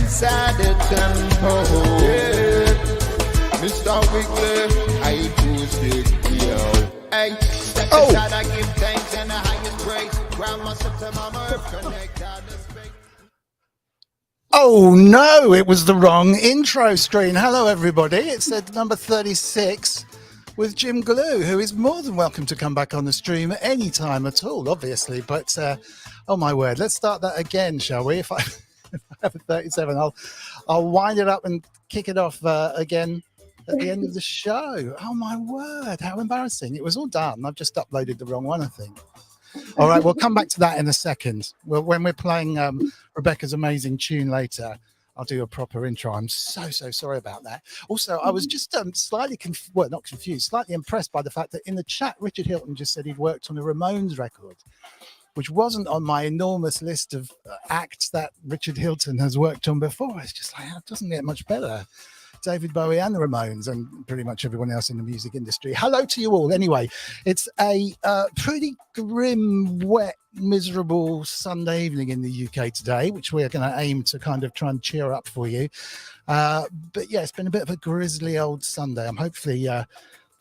inside the tempo. Yeah. Mr. Wiggler, I do stick, yo. Hey, step aside, I give thanks and the highest praise. Ground myself to my earth, connect out the space. Oh no, it was the wrong intro screen. Hello everybody, it said number 36 with Jim Glue, who is more than welcome to come back on the stream at any time at all, obviously. But oh my word, let's start that again, shall we? If I have a 37, I'll wind it up and kick it off again at the end of the show. Oh my word, how embarrassing. It was all done. I've just uploaded the wrong one, I think. All right, we'll come back to that in a second. Well, when we're playing Rebecca's amazing tune later, I'll do a proper intro. I'm so sorry about that. Also, I was just slightly not confused, slightly impressed by the fact that in the chat, Richard Hilton just said he'd worked on a Ramones record, which wasn't on my enormous list of acts that Richard Hilton has worked on before. It's just like, it doesn't get much better. David Bowie and the Ramones and pretty much everyone else in the music industry. Hello to you all. Anyway, it's a pretty grim, wet, miserable Sunday evening in the UK today, which we are going to aim to kind of try and cheer up for you. But yeah, it's been a bit of a grisly old Sunday. I'm hopefully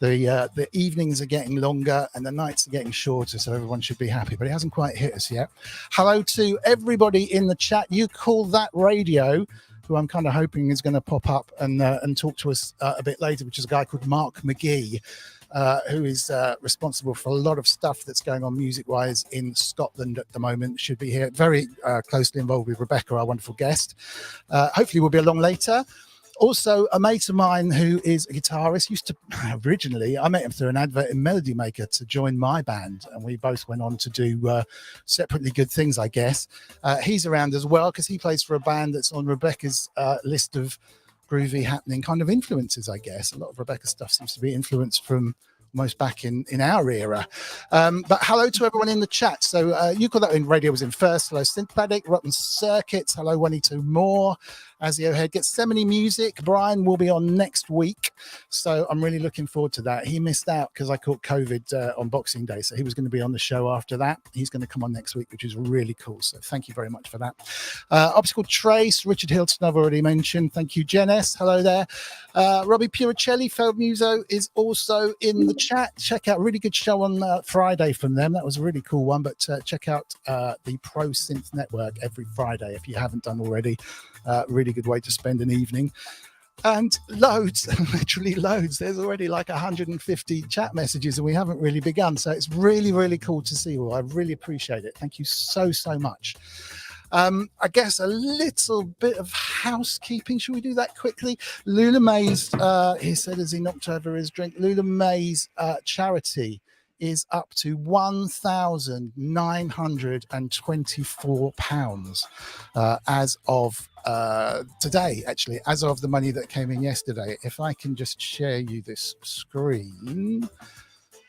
the evenings are getting longer and the nights are getting shorter, so everyone should be happy, but it hasn't quite hit us yet. Hello to everybody in the chat. You call that radio, who I'm kind of hoping is going to pop up and talk to us a bit later, which is a guy called Mark McGee, who is responsible for a lot of stuff that's going on music-wise in Scotland at the moment. Should be here, very closely involved with Rebecca, our wonderful guest. Hopefully we'll be along later. Also, a mate of mine who is a guitarist, used to originally, I met him through an advert in Melody Maker to join my band, and we both went on to do separately good things, I guess. He's around as well because he plays for a band that's on Rebecca's list of groovy happening kind of influences, I guess. A lot of Rebecca's stuff seems to be influenced from almost back in our era. But hello to everyone in the chat. So you call that in radio was in first. Hello Synthetic, Rotten Circuits. Hello 182 More. Azio Head, Gethsemane Music. Brian will be on next week, so I'm really looking forward to that. He missed out because I caught COVID on Boxing Day, so he was going to be on the show after that. He's going to come on next week, which is really cool, so thank you very much for that. Obstacle Trace, Richard Hilton, I've already mentioned. Thank you, Jen S. Hello there. Robbie Puricelli, Feld Muso, is also in the chat. Check out a really good show on Friday from them. That was a really cool one, but check out the Pro Synth Network every Friday if you haven't done already. Really good way to spend an evening. And loads, literally loads. There's already like 150 chat messages and we haven't really begun. So it's really, really cool to see you all. I really appreciate it. Thank you so much. I guess a little bit of housekeeping. Should we do that quickly? Loullamae's, he said as he knocked over his drink, Loullamae's charity is up to £1,924 as of today, actually, as of the money that came in yesterday. If I can just share you this screen,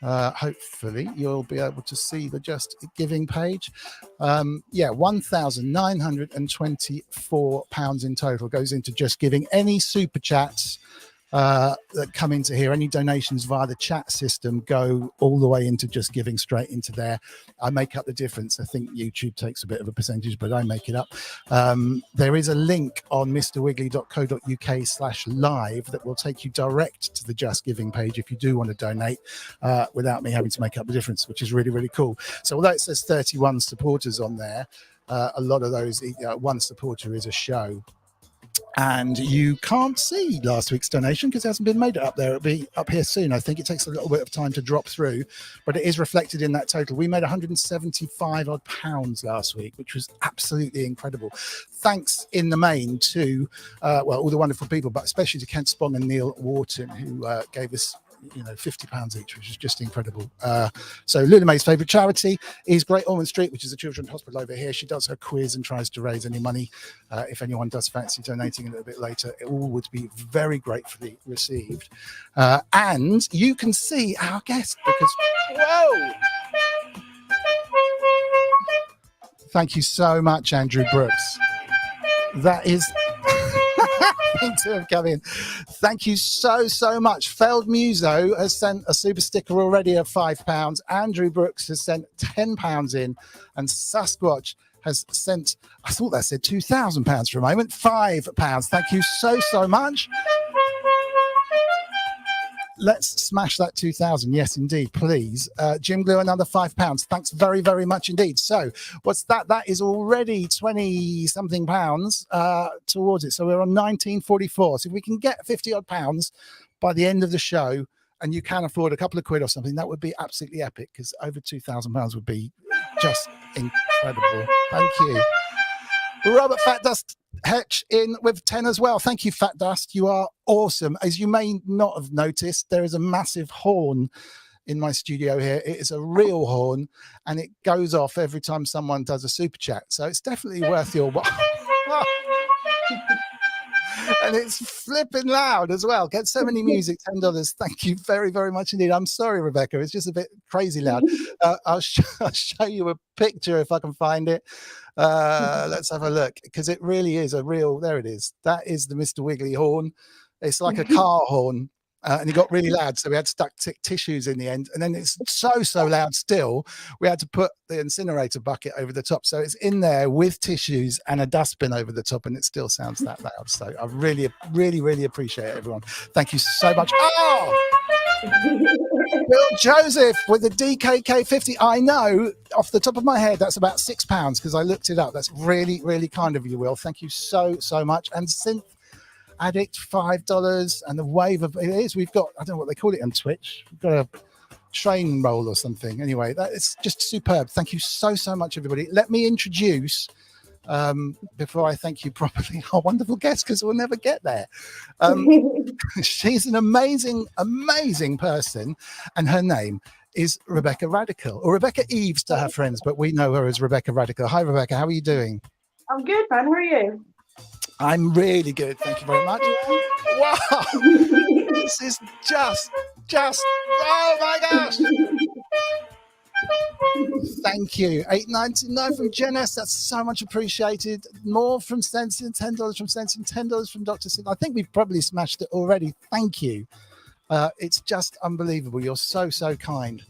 hopefully you'll be able to see the Just Giving page. Yeah, £1,924 in total goes into Just Giving. Any super chats that come into here, any donations via the chat system go all the way into Just Giving, straight into there. I make up the difference. I think YouTube takes a bit of a percentage, but I make it up. There is a link on mrwiggly.co.uk/live that will take you direct to the Just Giving page if you do want to donate without me having to make up the difference, which is really, really cool. So although it says 31 supporters on there, a lot of those, one supporter is a show. And you can't see last week's donation because it hasn't been made up there. It'll be up here soon. I think it takes a little bit of time to drop through, but it is reflected in that total. We made £175 odd last week, which was absolutely incredible. Thanks in the main to, well, all the wonderful people, but especially to Kent Spong and Neil Wharton, who gave us £50 each, which is just incredible. So Loullamae's favourite charity is Great Ormond Street, which is a children's hospital over here. She does her quiz and tries to raise any money. If anyone does fancy donating a little bit later, it all would be very gratefully received. And you can see our guest because, whoa! Thank you so much, Andrew Brooks. That is... to have come in. Thank you so much. Feld Muso has sent a super sticker already of £5. Andrew Brooks has sent £10 in, and Sasquatch has sent, I thought that said £2,000 for a moment, £5. Thank you so much. Let's smash that 2,000. Yes, indeed, please. Jim Glue, another £5. Thanks very much indeed. So what's that? That is already 20 something pounds towards it. So we're on 1944. So if we can get 50 odd pounds by the end of the show, and you can afford a couple of quid or something, that would be absolutely epic, because over £2,000 would be just incredible. Thank you. Robert Fat Dust Hetch in with 10 as well. Thank you, Fat Dust. You are awesome. As you may not have noticed, there is a massive horn in my studio here. It is a real horn, and it goes off every time someone does a super chat. So it's definitely worth your while. And it's flipping loud as well. Get so many music, $10. Thank you very much indeed. I'm sorry, Rebecca. It's just a bit crazy loud. I'll show you a picture if I can find it. Let's have a look, because it really is a real, there it is. That is the Mr. Wiggly horn. It's like a car horn. And it got really loud, so we had to stuck tissues in the end. And then it's so loud still, we had to put the incinerator bucket over the top. So it's in there with tissues and a dustbin over the top, and it still sounds that loud. So I really appreciate it, everyone. Thank you so much. Oh! Bill Joseph with the DKK 50. I know off the top of my head that's about £6 because I looked it up. That's really kind of you, Will. Thank you so much. And Synth Addict, $5, and the wave of it is. We've got, I don't know what they call it on Twitch. We've got a train roll or something. Anyway, that is just superb. Thank you so much, everybody. Let me introduce, before I thank you properly, our wonderful guest, because we'll never get there. She's an amazing person, and her name is Rebecca Radical, or Rebecca Eves to her friends, but we know her as Rebecca Radical. Hi, Rebecca. How are you doing? I'm good, man. How are you? I'm really good. Thank you very much. Wow. This is just, oh my gosh. Thank you. $8.99 from Janice. That's so much appreciated. More from Sensin, $10 from Sensin, $10 from Dr. Sin. I think we've probably smashed it already. Thank you. It's just unbelievable. You're so kind.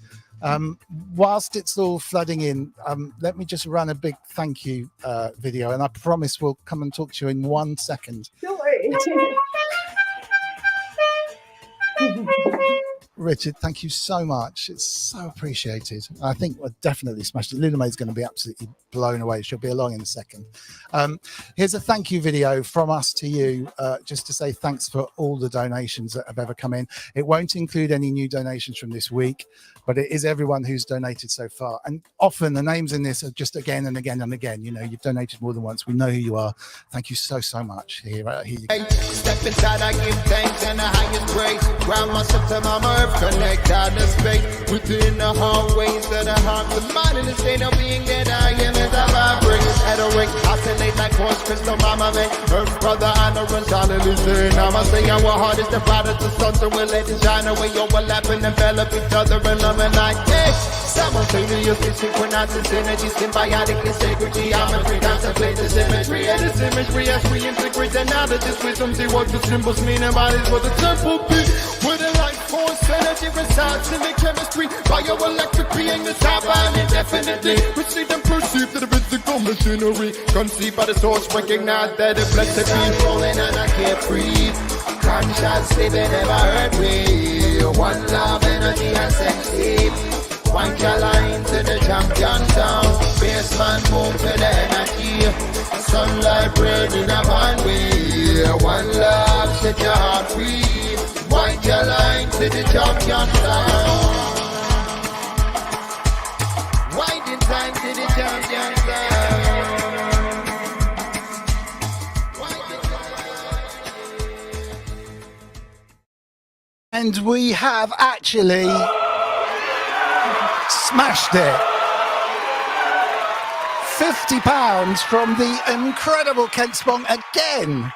Whilst it's all flooding in, let me just run a big thank you video, and I promise we'll come and talk to you in 1 second. Don't worry. Richard, thank you so much. It's so appreciated. I think we'll definitely smashed it. Loullamae is going to be absolutely blown away. She'll be along in a second. Here's a thank you video from us to you, just to say thanks for all the donations that have ever come in. It won't include any new donations from this week, but it is everyone who's donated so far. And often the names in this are just again and again and again. You know, you've donated more than once. We know who you are. Thank you so much. Here you go. Step inside, I give thanks and the highest praise. Ground myself to my earth, connect out the space within the hallways of the heart. The mind in the state of being that I am as I vibrate. At a ring, oscillate like horse crystal, mama man. Earth, brother, honor, and solid listen. I'ma say our heart is the product of something. We'll let it shine away, overlap and envelop each other in love and light. Simultaneously synchronized this energy, symbiotically sacred geometry. Contemplate the symmetry and this imagery as we integrate the knowledge. This wisdom, see what the symbols mean and bodies for the temple beat. With a life force, energy resides in the chemistry. Bioelectric being the top and indefinitely. Receive and perceive to the physical machinery. Conceived by the source, recognize that it blessed be. Rolling and I can't breathe. Consciously they never hurt me. One love, energy and sex deep. One line to the champion sound. Baseman move to the energy. Sunlight bread in a one way. One love, set your heart free. White your line to the champion sound. White in time to the champion sound. And we have actually smashed it. £50 from the incredible Kent Spong again.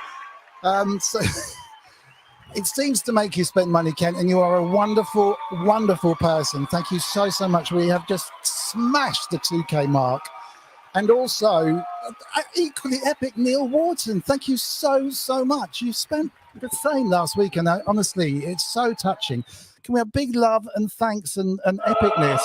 So it seems to make you spend money, Kent, and you are a wonderful person. Thank you so much. We have just smashed the 2K mark. And also, equally epic, Neil Wharton. Thank you so much. You spent the same last week, and honestly, it's so touching. Can we have big love and thanks and epicness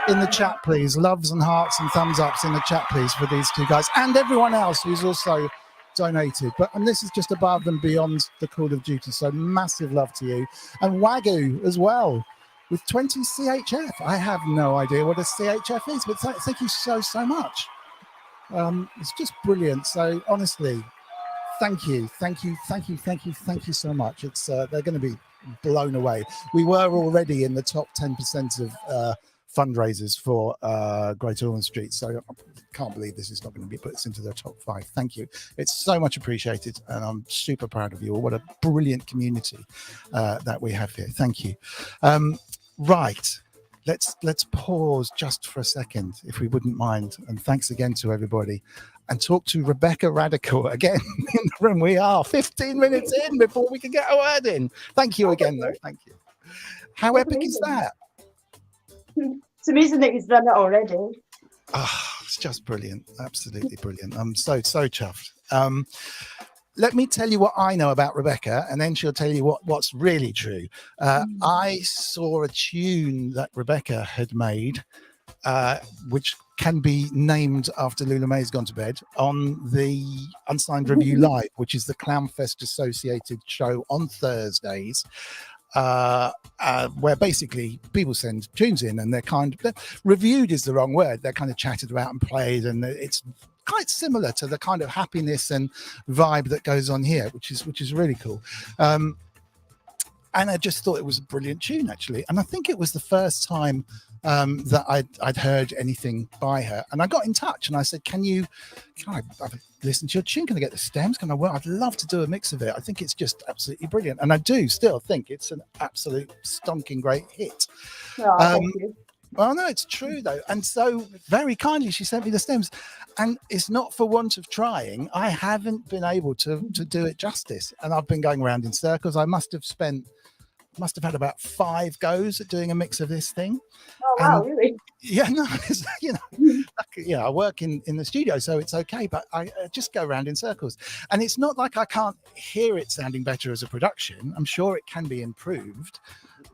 in the chat, please. Loves and hearts and thumbs ups in the chat, please, for these two guys and everyone else who's also donated. And this is just above and beyond the Call of Duty. So massive love to you. And Wagyu as well with 20 CHF. I have no idea what a CHF is, but thank you so much. It's just brilliant. So honestly, thank you so much. It's they're going to be blown away. We were already in the top 10% of fundraisers for Great Ormond Street, so I can't believe this is not going to be put us into the top 5. Thank you. It's so much appreciated, and I'm super proud of you all. What a brilliant community that we have here. Thank you. Right. Let's pause just for a second, if we wouldn't mind. And thanks again to everybody. And talk to Rebecca Radical again in the room. We are 15 minutes in before we can get a word in. Thank you again, though. Thank you. How epic is that? It's amazing that you've done it already. Oh, it's just brilliant. Absolutely brilliant. I'm so chuffed. Let me tell you what I know about Rebecca, and then she'll tell you what's really true. I saw a tune that Rebecca had made, which can be named after Loullamae's gone to bed, on the Unsigned Review Live, which is the Clownfest associated show on Thursdays, where basically people send tunes in and they're reviewed is the wrong word. They're kind of chatted about and played, and it's quite similar to the kind of happiness and vibe that goes on here, which is really cool. And I just thought it was a brilliant tune, actually. And I think it was the first time that I'd heard anything by her. And I got in touch and I said, can I listen to your tune? Can I get the stems? I'd love to do a mix of it. I think it's just absolutely brilliant. And I do still think it's an absolute stonking great hit. Oh, thank you. Well, no, it's true, though. And so very kindly, she sent me the stems. And it's not for want of trying. I haven't been able to do it justice. And I've been going around in circles. I must have had about 5 goes at doing a mix of this thing. Oh, wow, really? Yeah, no, I work in the studio, so it's okay. But I just go around in circles. And it's not like I can't hear it sounding better as a production. I'm sure it can be improved,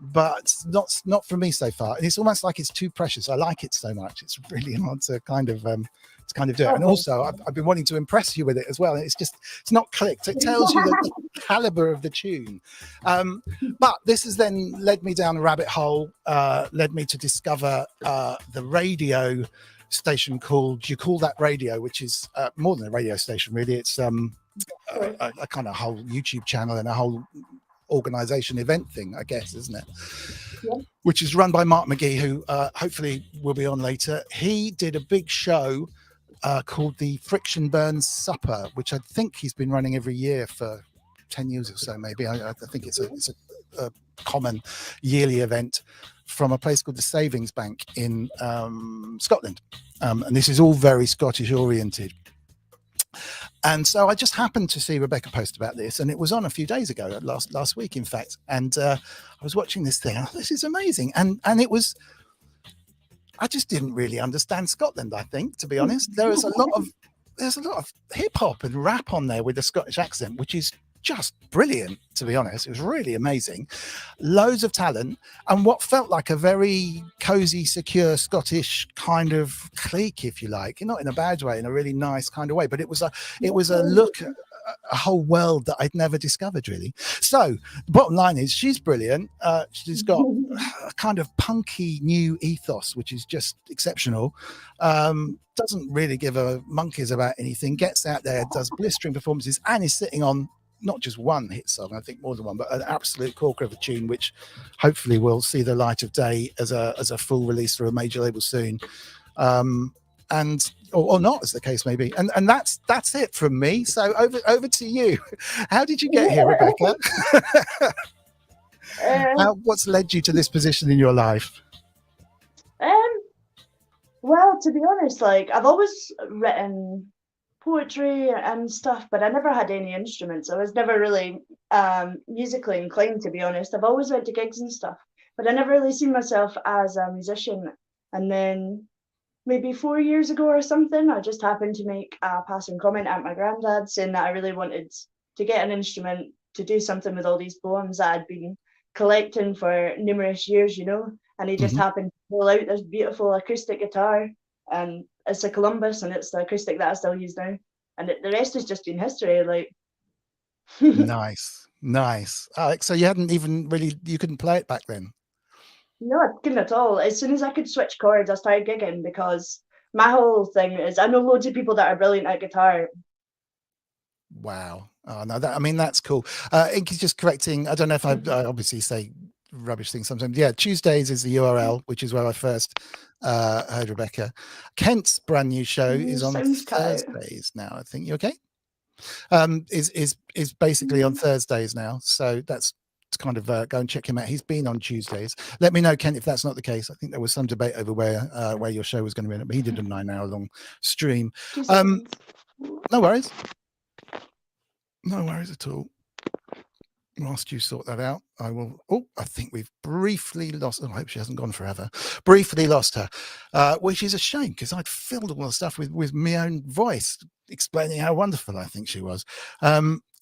but not for me so far. And it's almost like it's too precious. I like it so much. It's really hard to kind of do it. And also I've been wanting to impress you with it as well. And it's not clicked. It tells you the caliber of the tune. But this has then led me down a rabbit hole, led me to discover the radio station called You Call That Radio, which is more than a radio station, really. It's a kind of whole YouTube channel and a whole organization event thing, I guess, isn't it? Yeah. Which is run by Mark McGee, who hopefully will be on later. He did a big show called the Friction Burns Supper, which I think he's been running every year for 10 years or so, maybe. I think it's a common yearly event from a place called the Savings Bank in Scotland. And this is all very Scottish oriented. And so I just happened to see Rebecca post about this, and it was on a few days ago, last week, in fact. And I was watching this thing. This is amazing. And it was, I just didn't really understand Scotland, I think, to be honest. There's a lot of hip hop and rap on there with a Scottish accent, which is just brilliant, to be honest. It was really amazing. Loads of talent, and what felt like a very cozy, secure Scottish kind of clique, if you like. Not in a bad way, in a really nice kind of way, but it was a look, a whole world that I'd never discovered, really. So the bottom line is she's brilliant. She's got a kind of punky new ethos, which is just exceptional. Doesn't really give a monkeys about anything, gets out there, does blistering performances, and is sitting on not just one hit song, I think more than one, but an absolute corker of a tune, which hopefully will see the light of day as a full release through a major label soon. And or not, as the case may be. And that's it from me. So over to you. How did you get here, Rebecca? What's led you to this position in your life? Well, to be honest, I've always written poetry and stuff, but I never had any instruments. I was never really musically inclined, to be honest. I've always went to gigs and stuff, but I never really seen myself as a musician. And then maybe 4 years ago or something, I just happened to make a passing comment at my granddad saying that I really wanted to get an instrument to do something with all these poems that I'd been collecting for numerous years, and he just happened to pull out this beautiful acoustic guitar, and it's a Columbus, and it's the acoustic that I still use now, and the rest has just been history. Like, Nice. So you hadn't even really, you couldn't play it back then? No, I couldn't at all. As soon as I could switch chords, I started gigging, because my whole thing is, I know loads of people that are brilliant at guitar. Wow. Oh no, I mean, that's cool. Inky's just correcting. I don't know if I obviously say rubbish things sometimes. Yeah, Tuesdays is the URL, which is where I first heard Rebecca. Kent's brand new show is on Thursdays now, I think. You okay? Is basically on Thursdays now, so that's kind of go and check him out. He's been on Tuesdays. Let me know, Kent, if that's not the case. I think there was some debate over where your show was going to be, but he did a 9-hour long stream. No worries at all. Whilst you sort that out, I will. Oh, I think we've briefly lost. Oh, I hope she hasn't gone forever. Briefly lost her, which is a shame, because I'd filled all the stuff with my own voice, explaining how wonderful I think she was.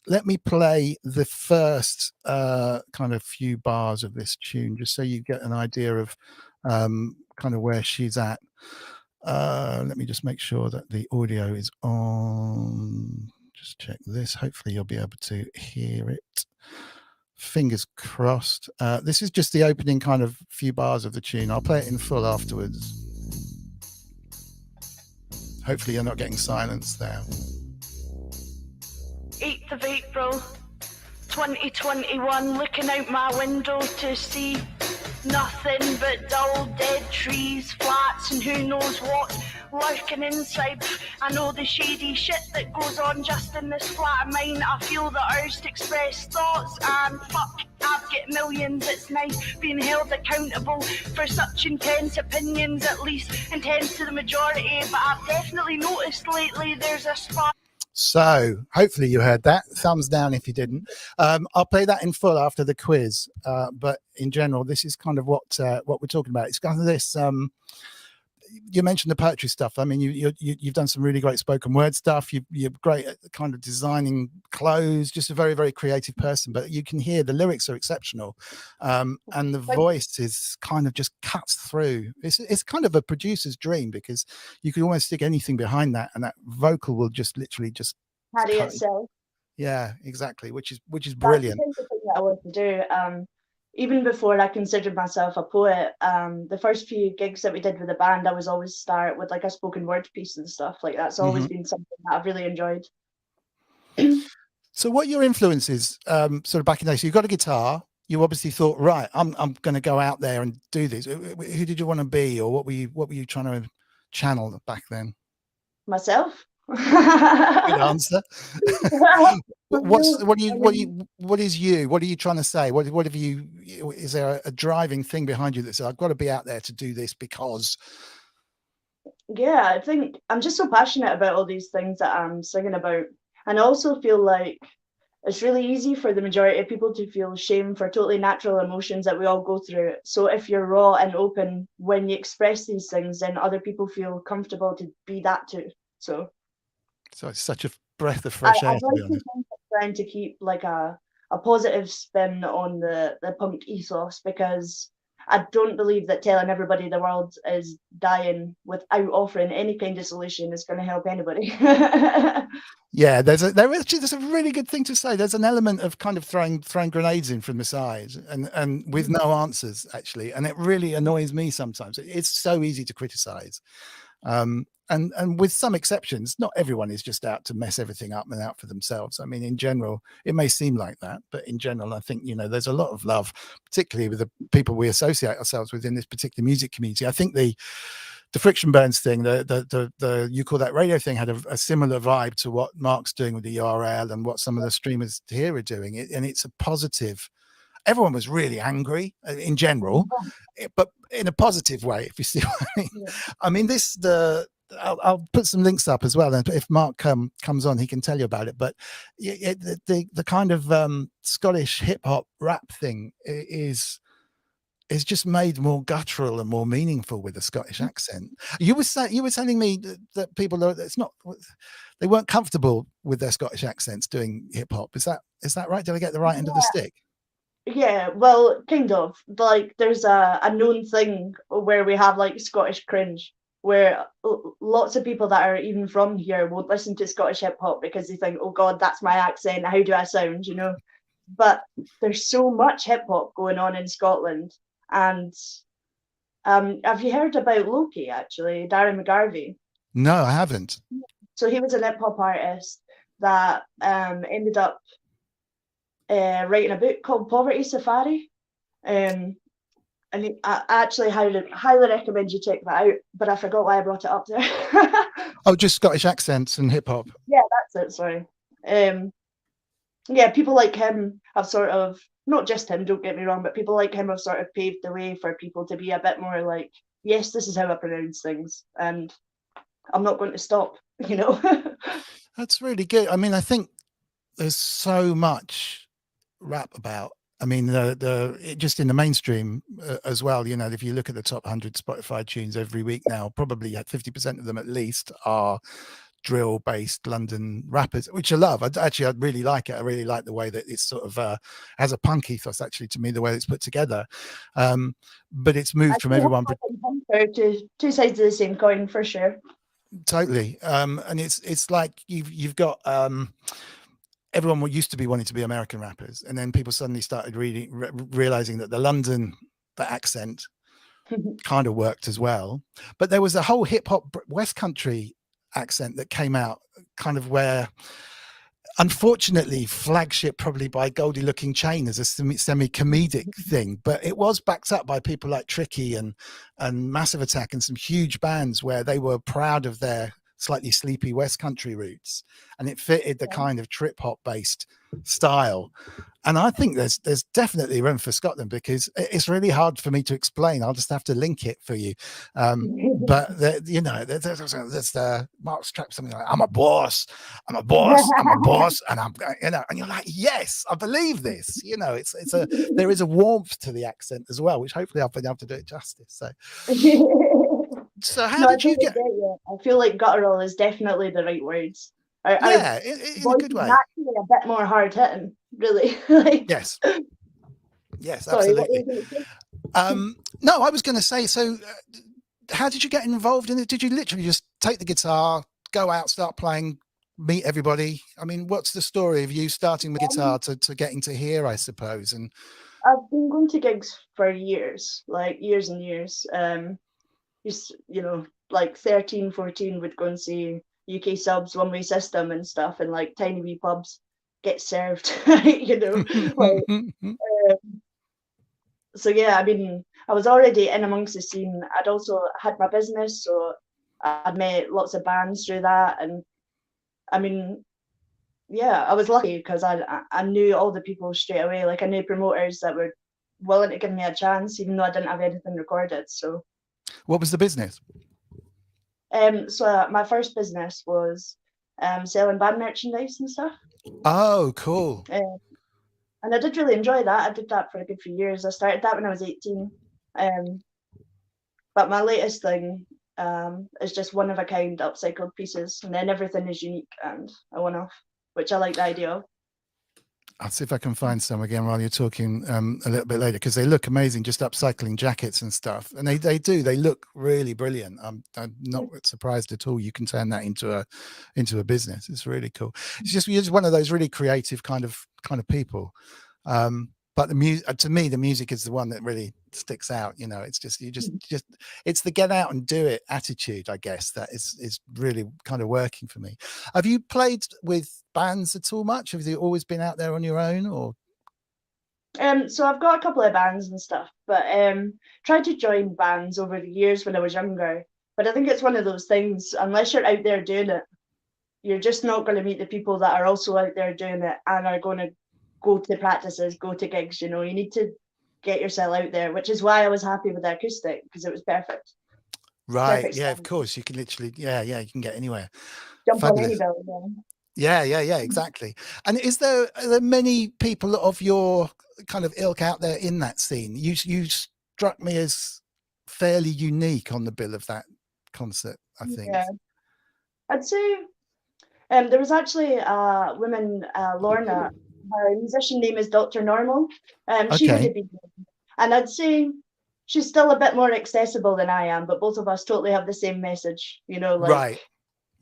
Let me play the first kind of few bars of this tune, just so you get an idea of kind of where she's at. Let me just make sure that the audio is on. Just check this. Hopefully you'll be able to hear it. Fingers crossed. This is just the opening kind of few bars of the tune. I'll play it in full afterwards. Hopefully you're not getting silence there. 8th of April 2021, looking out my window to see nothing but dull dead trees, flats, and who knows what lurking inside. I know the shady shit that goes on just in this flat of mine. I feel the urge to express thoughts, and fuck, I've got millions. It's nice being held accountable for such intense opinions, at least intense to the majority, but I've definitely noticed lately there's a spark. So hopefully you heard that. Thumbs down if you didn't. I'll play that in full after the quiz. But in general, this is kind of what we're talking about. It's kind of this. You mentioned the poetry stuff. I mean, you've done some really great spoken word stuff. You're great at kind of designing clothes. Just a very, very creative person. But you can hear the lyrics are exceptional, and the voice is kind of just cuts through. It's kind of a producer's dream, because you can almost stick anything behind that, and that vocal will just literally just Carry itself. Yeah, exactly. Which is brilliant. That's the thing that I want to do. Even before I considered myself a poet, the first few gigs that we did with the band, I was always start with like a spoken word piece and stuff. Like, that's always been something that I've really enjoyed. So what are your influences sort of back in the day? So you've got a guitar. You obviously thought, right, I'm going to go out there and do this. Who did you want to be, or what were you trying to channel back then? Myself. Good answer. What is you? What are you trying to say? What have you? Is there a driving thing behind you that says, I've got to be out there to do this because? Yeah, I think I'm just so passionate about all these things that I'm singing about, and I also feel like it's really easy for the majority of people to feel shame for totally natural emotions that we all go through. So if you're raw and open when you express these things, then other people feel comfortable to be that too. So it's such a breath of fresh air, to be honest. Trying to keep like a positive spin on the punk ethos, because I don't believe that telling everybody the world is dying without offering any kind of solution is going to help anybody. Yeah, there's a really good thing to say. There's an element of kind of throwing grenades in from the side and with no answers, actually, and it really annoys me sometimes. It's so easy to criticize. And with some exceptions, not everyone is just out to mess everything up and out for themselves. I mean, in general, it may seem like that, but in general, I think, there's a lot of love, particularly with the people we associate ourselves with in this particular music community. I think the Friction Burns thing, the You Call That Radio thing, had a similar vibe to what Mark's doing with the URL and what some of the streamers here are doing. And it's a positive. Everyone was really angry in general, but in a positive way, if you see what I mean. Yeah. I mean, I'll put some links up as well, and if Mark comes on, he can tell you about it. But the kind of Scottish hip hop rap thing is just made more guttural and more meaningful with a Scottish accent. You were telling me that people they weren't comfortable with their Scottish accents doing hip hop. Is that right? Did I get the right end of the stick? Yeah, well, kind of. Like, there's a known thing where we have like Scottish cringe, where lots of people that are even from here won't listen to Scottish hip hop because they think, oh God, that's my accent. How do I sound? You know. But there's so much hip hop going on in Scotland, and have you heard about Loki? Actually, Darren McGarvey. No, I haven't. So he was an hip hop artist that ended up writing a book called Poverty Safari. I actually highly recommend you check that out, but I forgot why I brought it up there. Oh, just Scottish accents and hip hop. Yeah, that's it. Sorry. Yeah, people like him have sort of, not just him, don't get me wrong, but people like him have sort of paved the way for people to be a bit more like, yes, this is how I pronounce things, and I'm not going to stop, you know. That's really good. I mean, I think there's so much rap about. I mean, just in the mainstream as well. You know, if you look at the top 100 Spotify tunes every week now, probably 50% of them at least are drill-based London rappers, which I love. I really like it. I really like the way that it's sort of has a punk ethos. Actually, to me, the way it's put together. But it's moved from everyone. Two sides of the same coin, for sure. Totally. And it's like you've got everyone used to be wanting to be American rappers, and then people suddenly started realizing that the accent kind of worked as well. But there was a whole hip hop West Country accent that came out, kind of where, unfortunately, Flagship, probably by Goldie Looking Chain, as a semi-comedic thing, but it was backed up by people like Tricky and Massive Attack and some huge bands where they were proud of their slightly sleepy West Country roots, and it fitted the kind of trip hop based style. And I think there's definitely room for Scotland, because it's really hard for me to explain. I'll just have to link it for you. But you know, there's Mark's track, something like, I'm a boss, I'm a boss, I'm a boss, and I'm, you know, and you're like, yes, I believe this. You know, there is a warmth to the accent as well, which hopefully I've been able to do it justice. So how did you get? I feel like guttural is definitely the right words. In a good way. Actually, a bit more hard hitting, really. Yes, absolutely. No, I was going to say. So, how did you get involved in it? Did you literally just take the guitar, go out, start playing, meet everybody? I mean, what's the story of you starting with guitar to getting to here, I suppose? And I've been going to gigs for years, like years and years. Just, you know, like 13, 14 would go and see UK subs, One Way System and stuff, and like tiny wee pubs, get served, you know. So yeah, I mean, I was already in amongst the scene. I'd also had my business, so I'd met lots of bands through that. And I mean, yeah, I was lucky because I knew all the people straight away. Like, I knew promoters that were willing to give me a chance, even though I didn't have anything recorded. So what was the business? So my first business was selling band merchandise and stuff. Oh, cool. And I did really enjoy that. I did that for a good few years. I started that when I was 18. But my latest thing is just one of a kind upcycled pieces, and then everything is unique and a one-off, which I like the idea of. I'll see if I can find some again while you're talking a little bit later, because they look amazing, just upcycling jackets and stuff. And they look really brilliant. I'm not surprised at all. You can turn that into a business. It's really cool. You're just one of those really creative kind of people. But to me, the music is the one that really sticks out. You know, it's just it's the get out and do it attitude, I guess, that is really kind of working for me. Have you played with bands at all much? Have you always been out there on your own, or? So I've got a couple of bands and stuff, but tried to join bands over the years when I was younger. But I think it's one of those things, unless you're out there doing it, you're just not going to meet the people that are also out there doing it and are going to go to practices, go to gigs. You know, you need to get yourself out there, which is why I was happy with the acoustic, because it was perfect. Right. Perfect yeah, sound. of course. You can literally, you can get anywhere. Jump Fabulous. on any building. Yeah, exactly. And are there many people of your kind of ilk out there in that scene? You struck me as fairly unique on the bill of that concert, I think. Yeah, I'd say there was actually a woman, Lorna, her musician name is Dr. Normal. She would Okay. have been, and I'd say she's still a bit more accessible than I am, but both of us totally have the same message. You know, like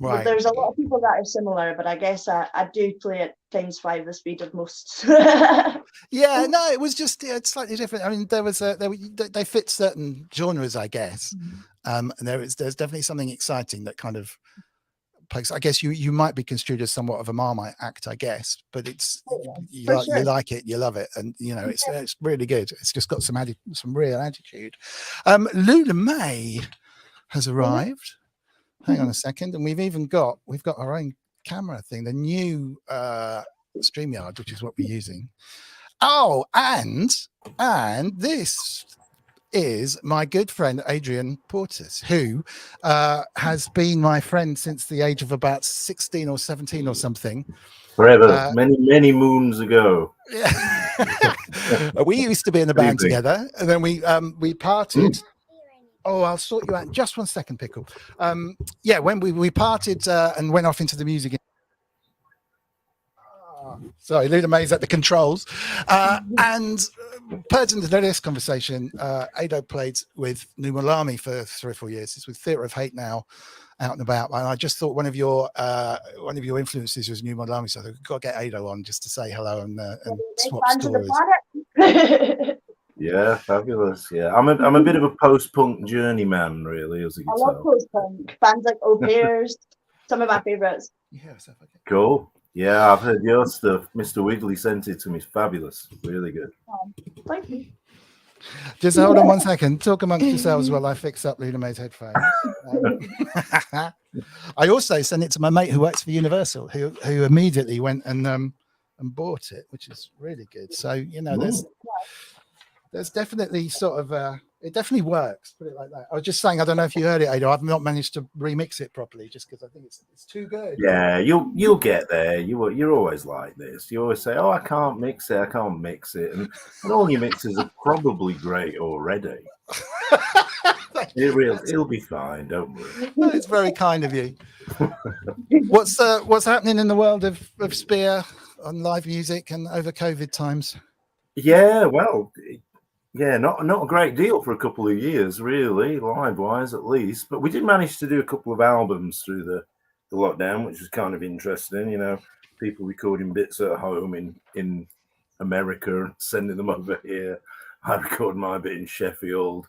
Right. there's a lot of people that are similar, but I guess I do play at ×5 the speed of most. Yeah, no, it was just it's slightly different. I mean, they fit certain genres, I guess, and there's definitely something exciting that kind of plays. I guess you might be construed as somewhat of a Marmite act, I guess, but it's you like it, you love it, and you know it's really good. It's just got some real attitude. Loullamae has arrived. Hang on a second, and we've got our own camera thing, the new StreamYard, which is what we're using. Oh, and this is my good friend Adrian Portis, who has been my friend since the age of about 16 or 17 or something. Forever, many moons ago. Yeah. We used to be in a band together, and then we parted. Oh, I'll sort you out. Just one second, Pickle. Yeah, when we parted and went off into the music. Sorry, Loullamae's at the controls. And pertinent to this conversation, Ado played with Loullamae for 3 or 4 years. It's with Theatre of Hate now, out and about. And I just thought one of your influences was Loullamae, so I've got to get Ado on just to say hello and swap stories. Yeah, fabulous. Yeah, I'm a bit of a post-punk journeyman, really, as you can tell. I love post-punk bands like Au Pairs. Some of my favourites. Yeah, cool. Yeah, I've heard your stuff. Mr. Wiggly sent it to me. It's fabulous. Really good. Thank you. Just hold on one second. Talk amongst yourselves while I fix up Loullamae's headphones. I also sent it to my mate who works for Universal, who immediately went and bought it, which is really good. So you know, there's definitely sort of it definitely works. Put it like that. I was just saying, I don't know if you heard it, Ado. I've not managed to remix it properly, just because I think it's too good. Yeah, you'll get there. You're always like this. You always say, "Oh, I can't mix it. I can't mix it," and all your mixes are probably great already. It'll be fine. Don't worry. No, it's very kind of you. What's happening in the world of Spear on live music and over COVID times? Yeah, well. Yeah, not a great deal for a couple of years, really, live-wise at least. But we did manage to do a couple of albums through the lockdown, which was kind of interesting. You know, people recording bits at home in America, sending them over here. I recorded my bit in Sheffield.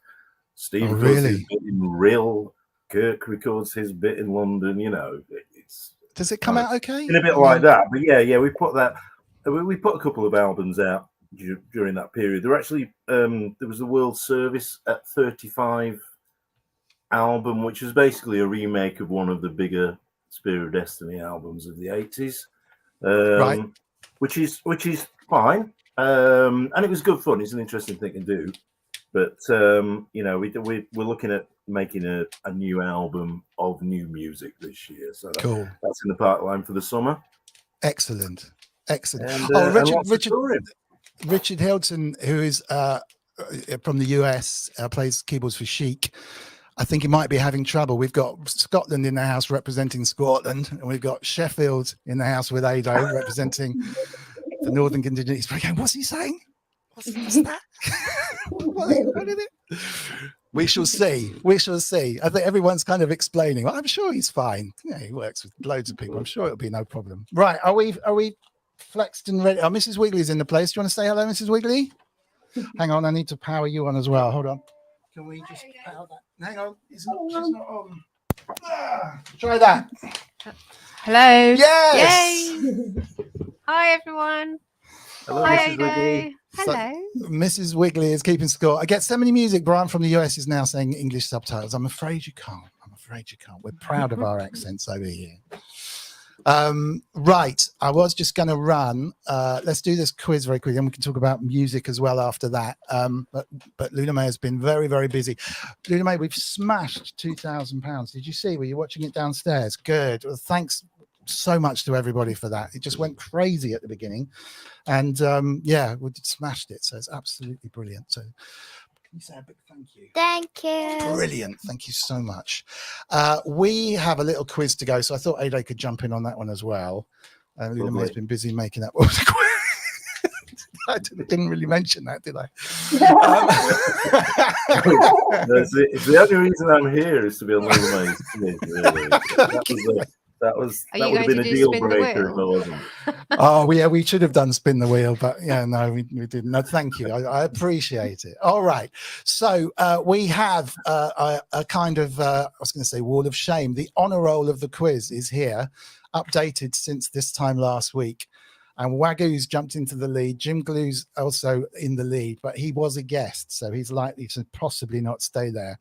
Steve records his bit in Rill. Kirk records his bit in London. You know, does it come out okay? In a bit like that, but yeah, we put that. We put a couple of albums out during that period. There actually there was the World Service at 35 album, which was basically a remake of one of the bigger Spear of Destiny albums of the 80s, right, which is fine, and it was good fun. It's an interesting thing to do, but you know, we're looking at making a new album of new music this year, so cool. That's in the pipeline for the summer. Excellent. And, Richard Hilton, who is from the US, plays keyboards for Chic. I think he might be having trouble. We've got Scotland in the house representing Scotland, and we've got Sheffield in the house with Ado representing the Northern contingent. He's going, what's he saying? What's that? What is it? We shall see. We shall see. I think everyone's kind of explaining. Well, I'm sure he's fine. Yeah, he works with loads of people. I'm sure it'll be no problem. Right. Are we flexed and ready? Oh, Mrs. Wiggly's in the place. Do you want to say hello, Mrs. Wiggly? Hang on, I need to power you on as well. Hold on. Can we just power that? Hang on. She's not on. Try that. Hello. Yes. Yay. Hi, everyone. Hello, Hi, Mrs. Ado. Wiggly. Hello. Mrs. Wiggly is keeping score. I get so many music. Brian from the US is now saying English subtitles. I'm afraid you can't. We're proud of our accents over here. Right, I was just going to run. Let's do this quiz very quickly, and we can talk about music as well after that. But Loullamae has been very, very busy. Loullamae, we've smashed £2,000. Did you see? Were you watching it downstairs? Good. Well, thanks so much to everybody for that. It just went crazy at the beginning, and yeah, we smashed it. So it's absolutely brilliant. So can you say a big thank you? Thank you. Brilliant. Thank you so much. We have a little quiz to go, so I thought Ado could jump in on that one as well. Loullamae has been busy making that. I didn't really mention that, did I? It's the only reason I'm here is to be on Loullamae's quiz, really. That would have been a deal breaker if I wasn't. Oh, yeah, we should have done spin the wheel, but yeah, no, we didn't. No, thank you. I appreciate it. All right. So we have a kind of, I was going to say wall of shame. The honor roll of the quiz is here, updated since this time last week. And Wagoo's jumped into the lead. Jim Glue's also in the lead, but he was a guest, so he's likely to possibly not stay there.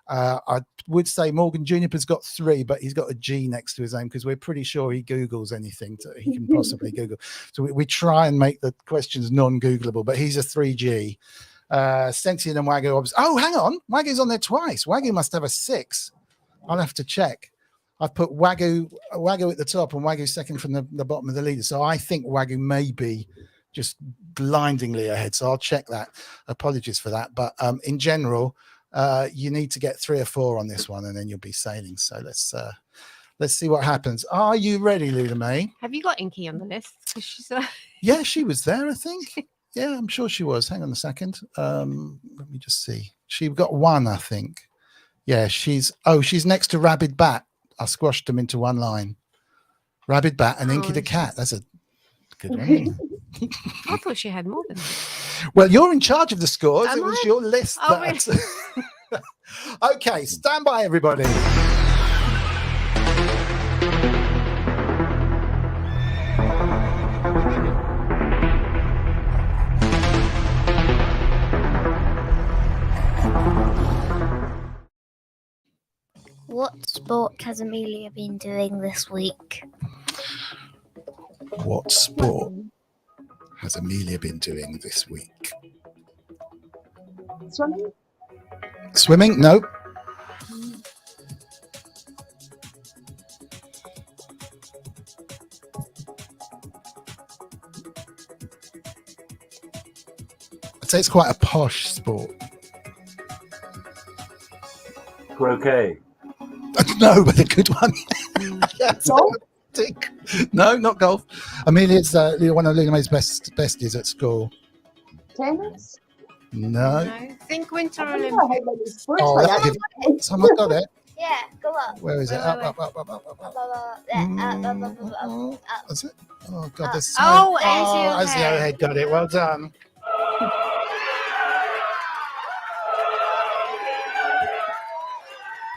I would say Morgan Juniper's got 3, but he's got a G next to his name because we're pretty sure he Googles anything that he can possibly Google. So we try and make the questions non-Googleable, but he's a 3G. Sentient and Wagoo. Oh, hang on. Wagoo's on there twice. Wagoo must have a 6. I'll have to check. I've put Wagoo at the top and Wagoo second from the bottom of the leader. So I think Wagoo may be just blindingly ahead. So I'll check that. Apologies for that. But in general, you need to get 3 or 4 on this one and then you'll be sailing. So let's see what happens. Are you ready, Loullamae? Have you got Inky on the list? She's, Yeah, she was there, I think. Yeah, I'm sure she was. Hang on a second. Let me just see. She got 1, I think. Yeah, she's next to Rabid Bat. I squashed them into one line. Rabid Bat and Inky the cat. That's a good one. I thought she had more than that. Well, you're in charge of the scores. Am It was I? your list. Oh, That... Okay, stand by, everybody. What sport has Amelia been doing this week? What sport has Amelia been doing this week? Swimming? Swimming? No. I'd say it's quite a posh sport. Croquet. No, but a good one. Yes. Golf? No, not golf. Amelia's one of Loullamae's besties at school. Tennis? No. No. Think Winter I think I Olympics. had many sports Oh, like that'll that. give... Someone got it. Yeah, go up. Where is it? Wait, Up, wait, up, up, up, up, up, up. Up. Is it? Oh, God, there's so... Oh, As the head got it. Well done.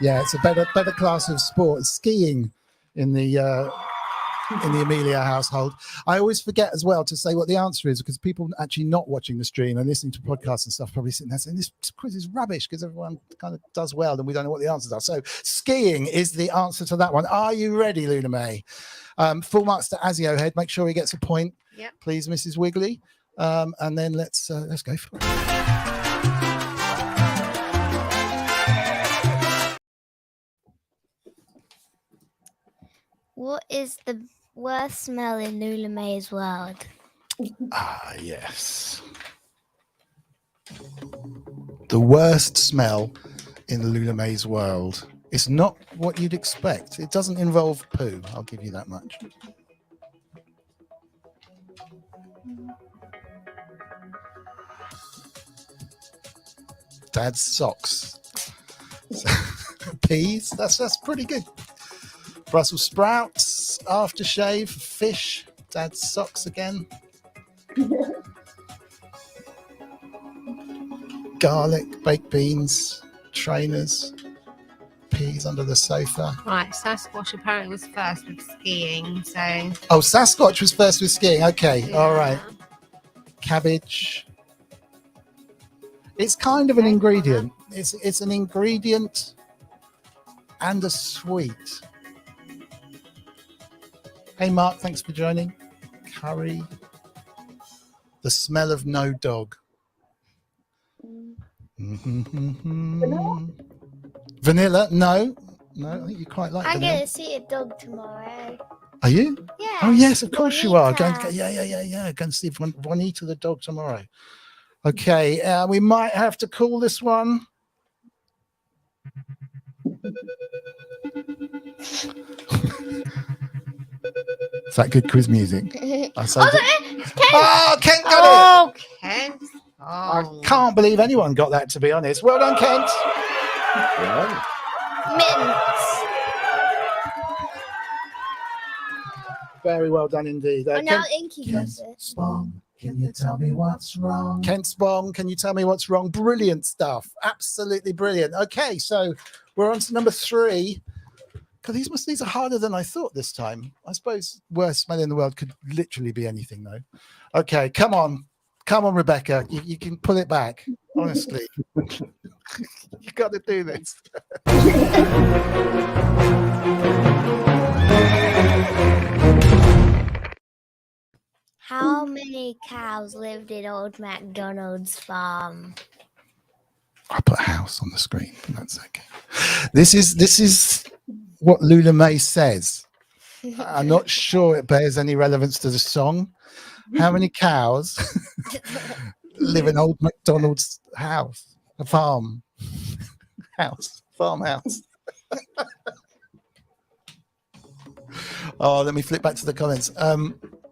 Yeah, it's a better class of sport. Skiing in the Amelia household. I always forget as well to say what the answer is because people actually not watching the stream and listening to podcasts and stuff probably sitting there saying this quiz is rubbish because everyone kind of does well and we don't know what the answers are. So skiing is the answer to that one. Are you ready, Loullamae? Full marks to Azio Head. Make sure he gets a point, Yep. please, Mrs. Wiggly. And then let's go for it. What is the worst smell in Loullamae's world? Ah, yes. The worst smell in Loullamae's world. It's not what you'd expect. It doesn't involve poo. I'll give you that much. Dad's socks. Peas. That's pretty good. Brussels sprouts, aftershave, fish, Dad's socks again. Garlic, baked beans, trainers, peas under the sofa. Right, Sasquatch apparently was first with skiing, so... Oh, Sasquatch was first with skiing. Okay, all right. yeah. Cabbage. It's kind of an ingredient. It's an ingredient and a sweet. Hey, Mark, thanks for joining. Curry. The smell of no dog. Vanilla? Vanilla? No. I think you quite like I'm vanilla. going to see a dog tomorrow. Are you? Yeah. Oh, yes, of course you are. Juanita. Yeah. Go and see Juanita the dog tomorrow. Okay, we might have to call this one. that good quiz music? I say Oh, that- Oh, Kent got it. Oh, Kent. I Oh. can't believe anyone got that, to be honest. Well done, Kent. Yeah. mints. Very well done indeed. Oh, now Inky got it. Spong, can you tell me what's wrong? Kent Spong, can you tell me what's wrong? Brilliant stuff. Absolutely brilliant. Okay, so we're on to number 3. God, these are harder than I thought this time. I suppose worst smell in the world could literally be anything, though. Okay, come on. Come on, Rebecca. You can pull it back. Honestly. You got to do this. How many cows lived in Old MacDonald's farm? I put a house on the screen, but that's okay. This is what Loullamae says. I'm not sure it bears any relevance to the song. How many cows live in Old MacDonald's house? A farm. Farmhouse. Oh, let me flip back to the comments.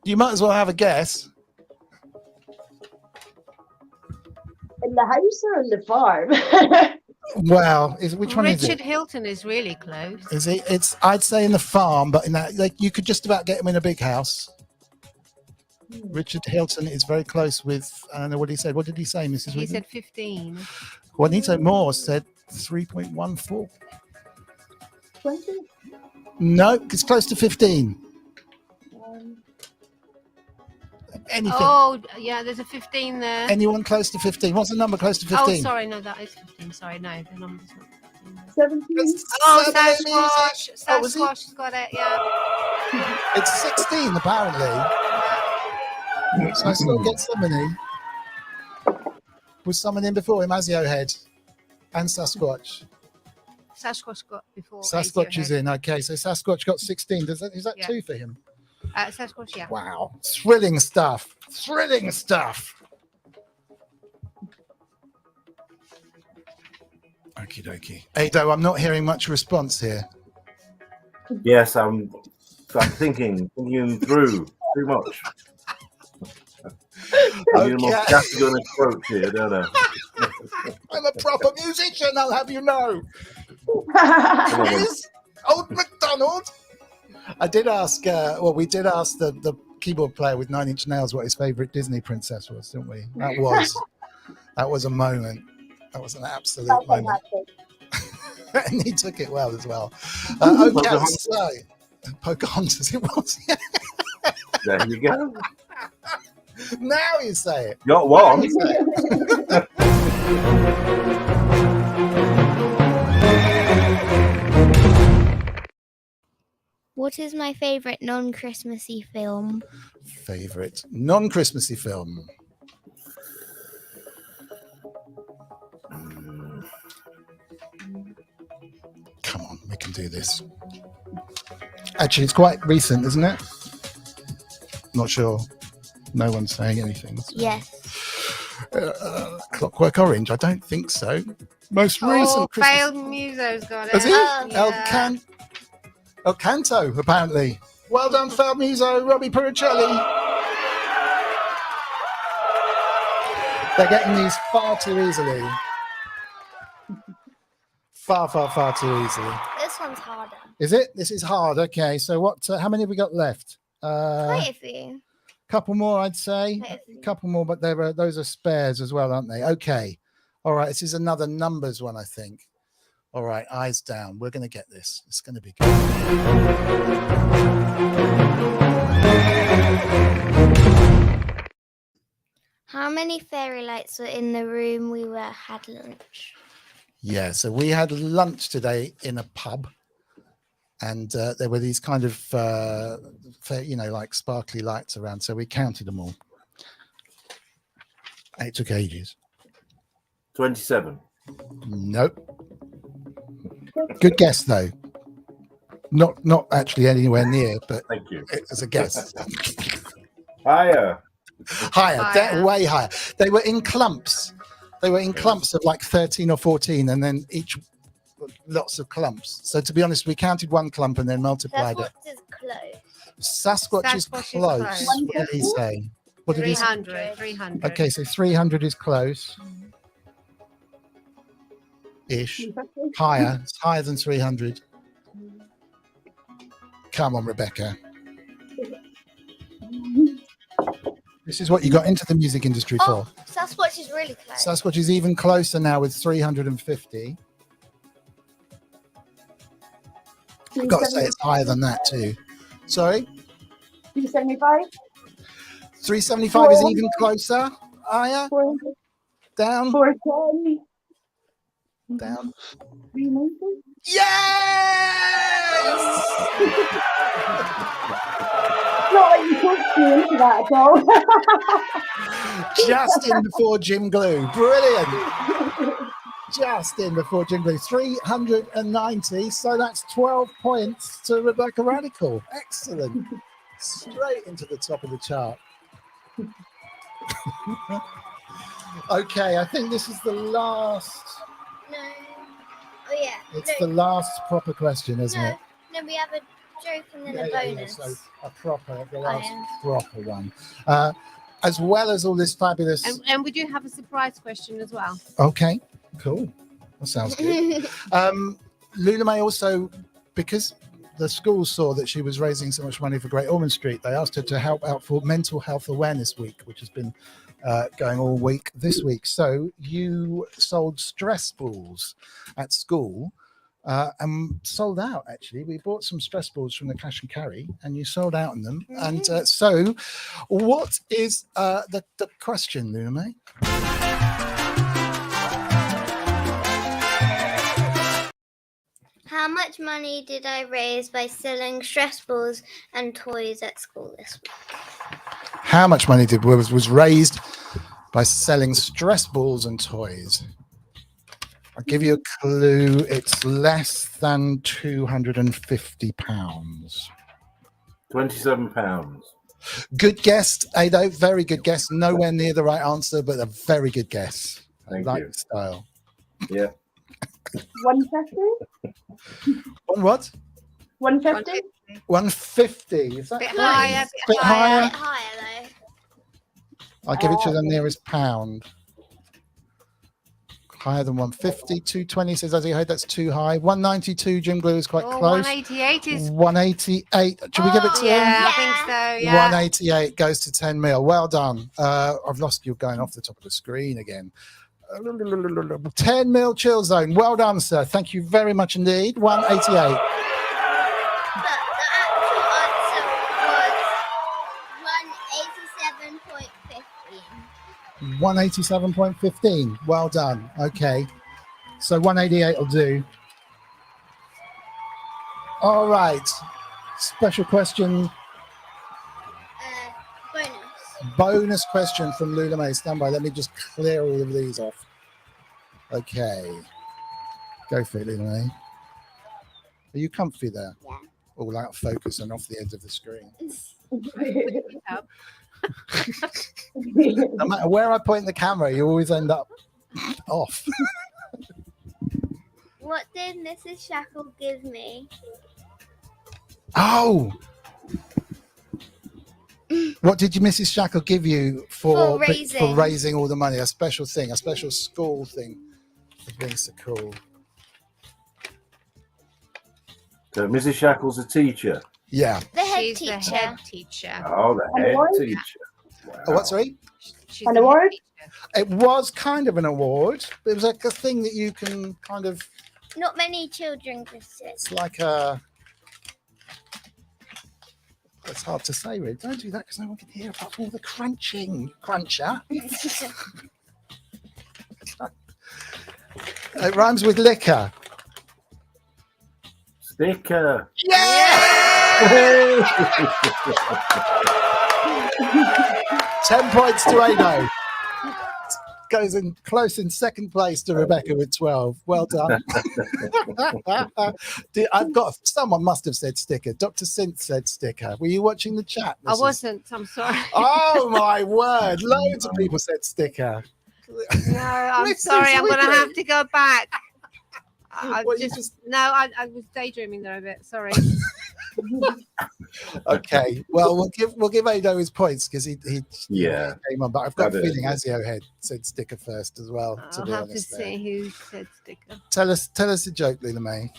You might as well have a guess. In the house or in the farm? Well, which one is Richard it? Hilton is really close. Is it? It's. I'd say in the farm, but in that, like, you could just about get him in a big house. Richard Hilton is very close with. I don't know what he said. What did he say, Mrs. He Wiggin? said 15. Juanito Moore said 3.14. 20? No, it's close to 15. Anything? Oh, yeah, there's a 15 there. Anyone close to 15? What's the number close to 15? Oh, sorry, no, that is 15. Sorry, no, the number's not 15. 17? Oh, Seven Sasquatch. music. Oh, was he? Sasquatch has got it, yeah. It's 16 apparently. So I still get somebody. Was someone in before him? Azio Head and Sasquatch. Sasquatch got before. Sasquatch is in. Okay, so Sasquatch got 16. Is that Yeah. 2 for him? Sasquatch, yeah. Wow. Thrilling stuff. Thrilling stuff. Okie dokie. Ado, I'm not hearing much response here. Yes, I'm thinking through too much. I need a more Okay. scattergun approach here, don't I? I'm a proper musician, I'll have you know. Come on, then. Is Old MacDonald? I did ask, we did ask the keyboard player with 9 Inch Nails what his favourite Disney princess was, didn't we? That was a moment. That was an absolute That's moment. fantastic. And he took it well as well. Okay, so Pocahontas it was. There you go. Now you say it. Got one. What is my favourite non-Christmassy film? Favorite non-Christmassy film? Come on, we can do this. Actually, it's quite recent, isn't it? Not sure. No one's saying anything. Yes. Clockwork Orange? I don't think so. Most recent Oh, Christmas. Failed Muso's got it. Is it? Oh, El Canto, apparently. Well done, Failed Muso, Robbie Puricelli. They're getting these far too easily. Far too easily. This one's harder. Is it? This is hard. Okay, so what? How many have we got left? Quite a few. Couple more, I'd say. Quite a few. Couple more, but those are spares as well, aren't they? Okay. All right. This is another numbers one, I think. All right. Eyes down. We're going to get this. It's going to be good. How many fairy lights were in the room we had lunch? Yeah. So we had lunch today in a pub. And there were these kind of, like sparkly lights around. So we counted them all. It took ages. 27. Nope. Good guess, though. Not actually anywhere near, but Thank you. it was a guess. Higher. Higher. Way higher. They were in clumps. They were in clumps of like 13 or 14, and then each lots of clumps. So to be honest, we counted one clump and then multiplied it. That's what is close. Sasquatch is Sasquatch is close. close. What did he say? What did he say? 300. 300. Okay, so 300 is close. Ish. Higher. It's higher than 300. Come on, Rebecca. This is what you got into the music industry for. Oh, Sasquatch is really close. Sasquatch is even closer now with 350. I've got to say it's higher than that too. Sorry? 375? 375 is even closer. Higher? 400? Down? 410? Down? 390? Yes! Not like you pushed me into that at all. Just in before Jim Glue. Brilliant. Just in before Jim Glue. 390. So that's 12 points to Rebecca Radical. Excellent. Straight into the top of the chart. Okay, I think this is the last. No. Oh, yeah. It's the last proper question, isn't it? No, we have a joke and then a Yeah, bonus. so a proper, the last yeah. proper one. As well as all this fabulous. And we do have a surprise question as well. Okay, cool. That sounds good. Loullamae also, because the school saw that she was raising so much money for Great Ormond Street, they asked her to help out for Mental Health Awareness Week, which has been going all week this week. So you sold stress balls at school and sold out, actually. We bought some stress balls from the cash and carry and you sold out on them. And so what is the question, Loullamae? How much money did I raise by selling stress balls and toys at school this week? How much money was raised by selling stress balls and toys? I'll give you a clue. It's less than £250. £27. Good guess, Ado. Very good guess. Nowhere near the right answer, but a very good guess. Thank I like you. the style. Yeah. 150? On what? 150? 150. Is that Bit close? higher, Bit A higher. bit higher, though. I'll give it to the nearest pound. Higher than 150. 220 says, as you heard, that's too high. 192, Jim Glue is quite Oh, close. 188 is. 188. Should we give it to him? Yeah, I think so. Yeah. 188 goes to 10 mil. Well done. I've lost you going off the top of the screen again. 10 mil chill zone. Well done, sir. Thank you very much indeed. 188. But the actual answer was 187.15. 187.15. Well done. Okay. So 188 will do. All right. Special question. Bonus. Bonus question from Loullamae. Stand by. Let me just clear all of these off. Okay. Go for it, Loullamae. Are you comfy there? Yeah. All out of focus and off the edge of the screen. No matter where I point the camera, you always end up off. What did Mrs. Shackle give me? Oh! What did Mrs. Shackle give you for raising all the money? A special thing, a special school thing. For being so cool. So Mrs. Shackle's a teacher. Yeah. The head She's teacher. the head teacher. Oh, the head award? teacher. Wow. Oh, what, sorry? She's An the head award? teacher. It was kind of an award. It was like a thing that you can kind of, Not many children get it. it's like a, it's hard to say, really. Don't do that because no one can hear about all the crunching. Cruncher. It rhymes with liquor. Sticker. Yeah! 10 points to Ado. Goes in close in second place to Rebecca with 12. Well done. I've got, someone must have said sticker. Dr. Synth said sticker. Were you watching the chat? I wasn't. I'm sorry. Oh my word. Loads of people said sticker. No, I'm Listen, sorry. I'm going to sweetly. have to go back. I What, you I was daydreaming there a bit. Sorry. Okay, well, we'll give Ado his points because he Yeah. came on, but I've got a That is, feeling yeah. Azio had said sticker first as well. To I'll be have to honest, there. see who said sticker. Tell us a joke, Loullamae.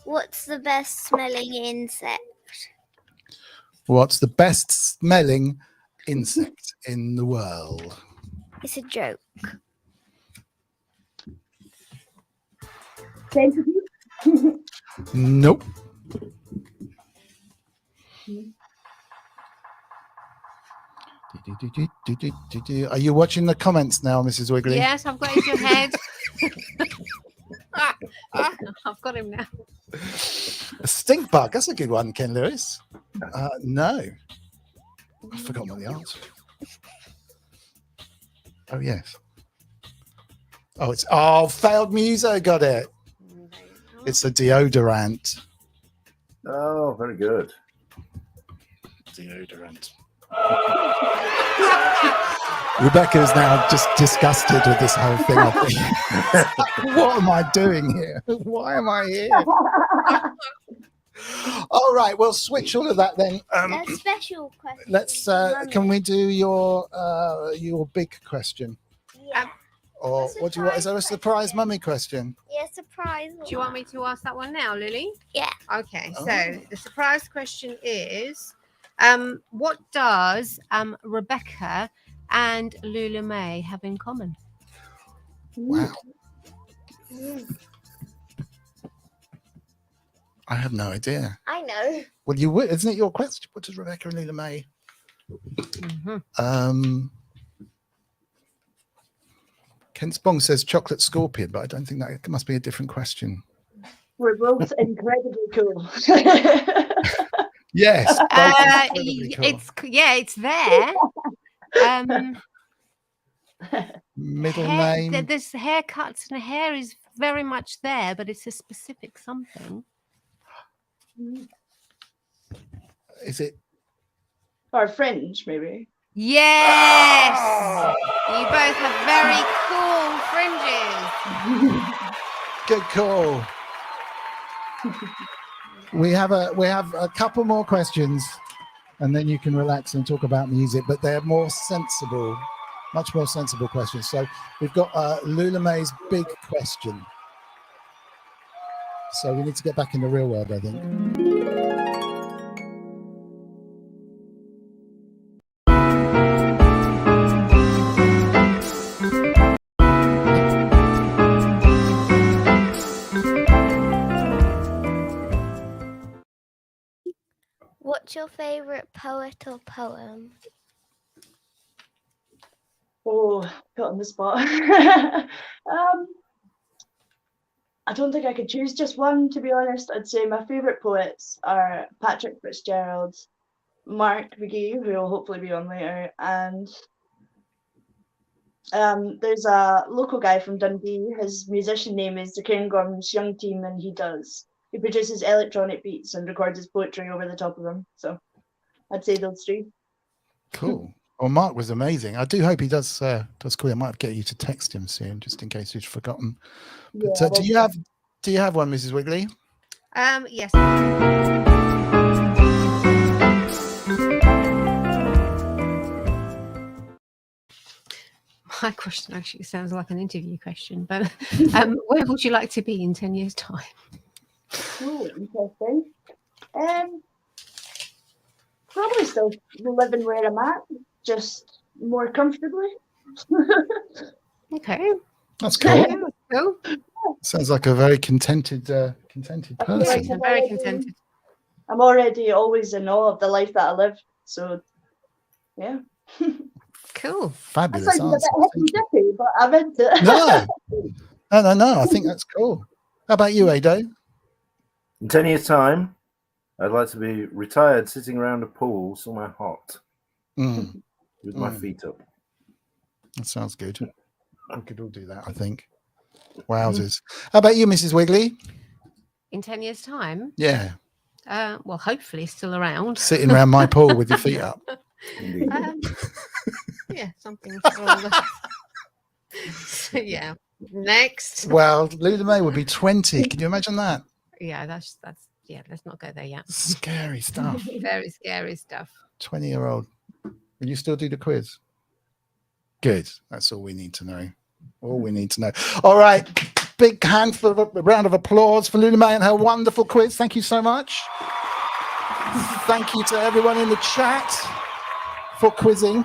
What's the best smelling insect? What's the best smelling insect in the world? It's a joke. Nope. Are you watching the comments now, Mrs. Wiggly? Yes, I've got your head. I've got him now. A stink bug. That's a good one, Ken Lewis. No. I've forgotten what the answer. Oh, yes. Oh, it's failed Muso got it. It's a deodorant. Oh, very good. Deodorant. Rebecca is now just disgusted with this whole thing. I think. What am I doing here? Why am I here? All right, we'll switch all of that then. A special question. Let's. Can we do your big question? Yeah. Or what do you want? Is there a surprise question. mummy question? Yeah, surprise. Do you want me to ask that one now, Lily? Yeah. Okay, Oh. so the surprise question is, what does Rebecca and Loullamae have in common? Wow. I have no idea. I know. Well, you would, isn't it your question? What does Rebecca and Loullamae? Ken Spong says chocolate scorpion, but I don't think that must be a different question. We're both incredibly cool. Yes. both incredibly cool. It's there. Middle hair, name. There's haircuts and hair is very much there, but it's a specific something. Is it? Or fringe, maybe. Yes. You both have very cool fringes. Good call. We have a couple more questions, and then you can relax and talk about music. But they're more sensible, much more sensible questions. So we've got Loullamae's big question. So we need to get back in the real world, I think. What's your favorite poet or poem? Oh, put on the spot. I don't think I could choose just one, to be honest. I'd say my favourite poets are Patrick Fitzgerald, Mark McGee, who will hopefully be on later, and there's a local guy from Dundee. His musician name is the Cairngorms Young Team, and he produces electronic beats and records his poetry over the top of them. So I'd say those three. Cool. Well, Mark was amazing. I do hope he does call you. I might get you to text him soon, just in case you've forgotten. But Yeah, do you have one, Mrs. Wiggly? Yes. My question actually sounds like an interview question, but where would you like to be in 10 years' time? oh, interesting. Probably still living where I'm at, just more comfortably. Okay. That's cool. Cool. Sounds like a very contented person. Yes, I'm very contented. I'm already always in awe of the life that I live. So, yeah. Cool. Fabulous That sounds answer. a bit hippy-dippy, but I'm into it. No. I think that's cool. How about you, Ado? In 10 years' time, I'd like to be retired, sitting around a pool somewhere hot with my feet up. That sounds good. We could all do that, I think. Wowzers. How about you, Mrs. Wiggly? In 10 years' time? Yeah. Well, hopefully still around. Sitting around my pool with your feet up. Yeah, something. So, yeah. Next. Well, Loullamae would be 20. Can you imagine that? Yeah, that's yeah. Let's not go there yet. Scary stuff. Very scary stuff. 20-year-old. Will you still do the quiz? Good. That's all we need to know. All we need to know. All right. Big hand for a round of applause for Loullamae and her wonderful quiz. Thank you so much. Thank you to everyone in the chat for quizzing.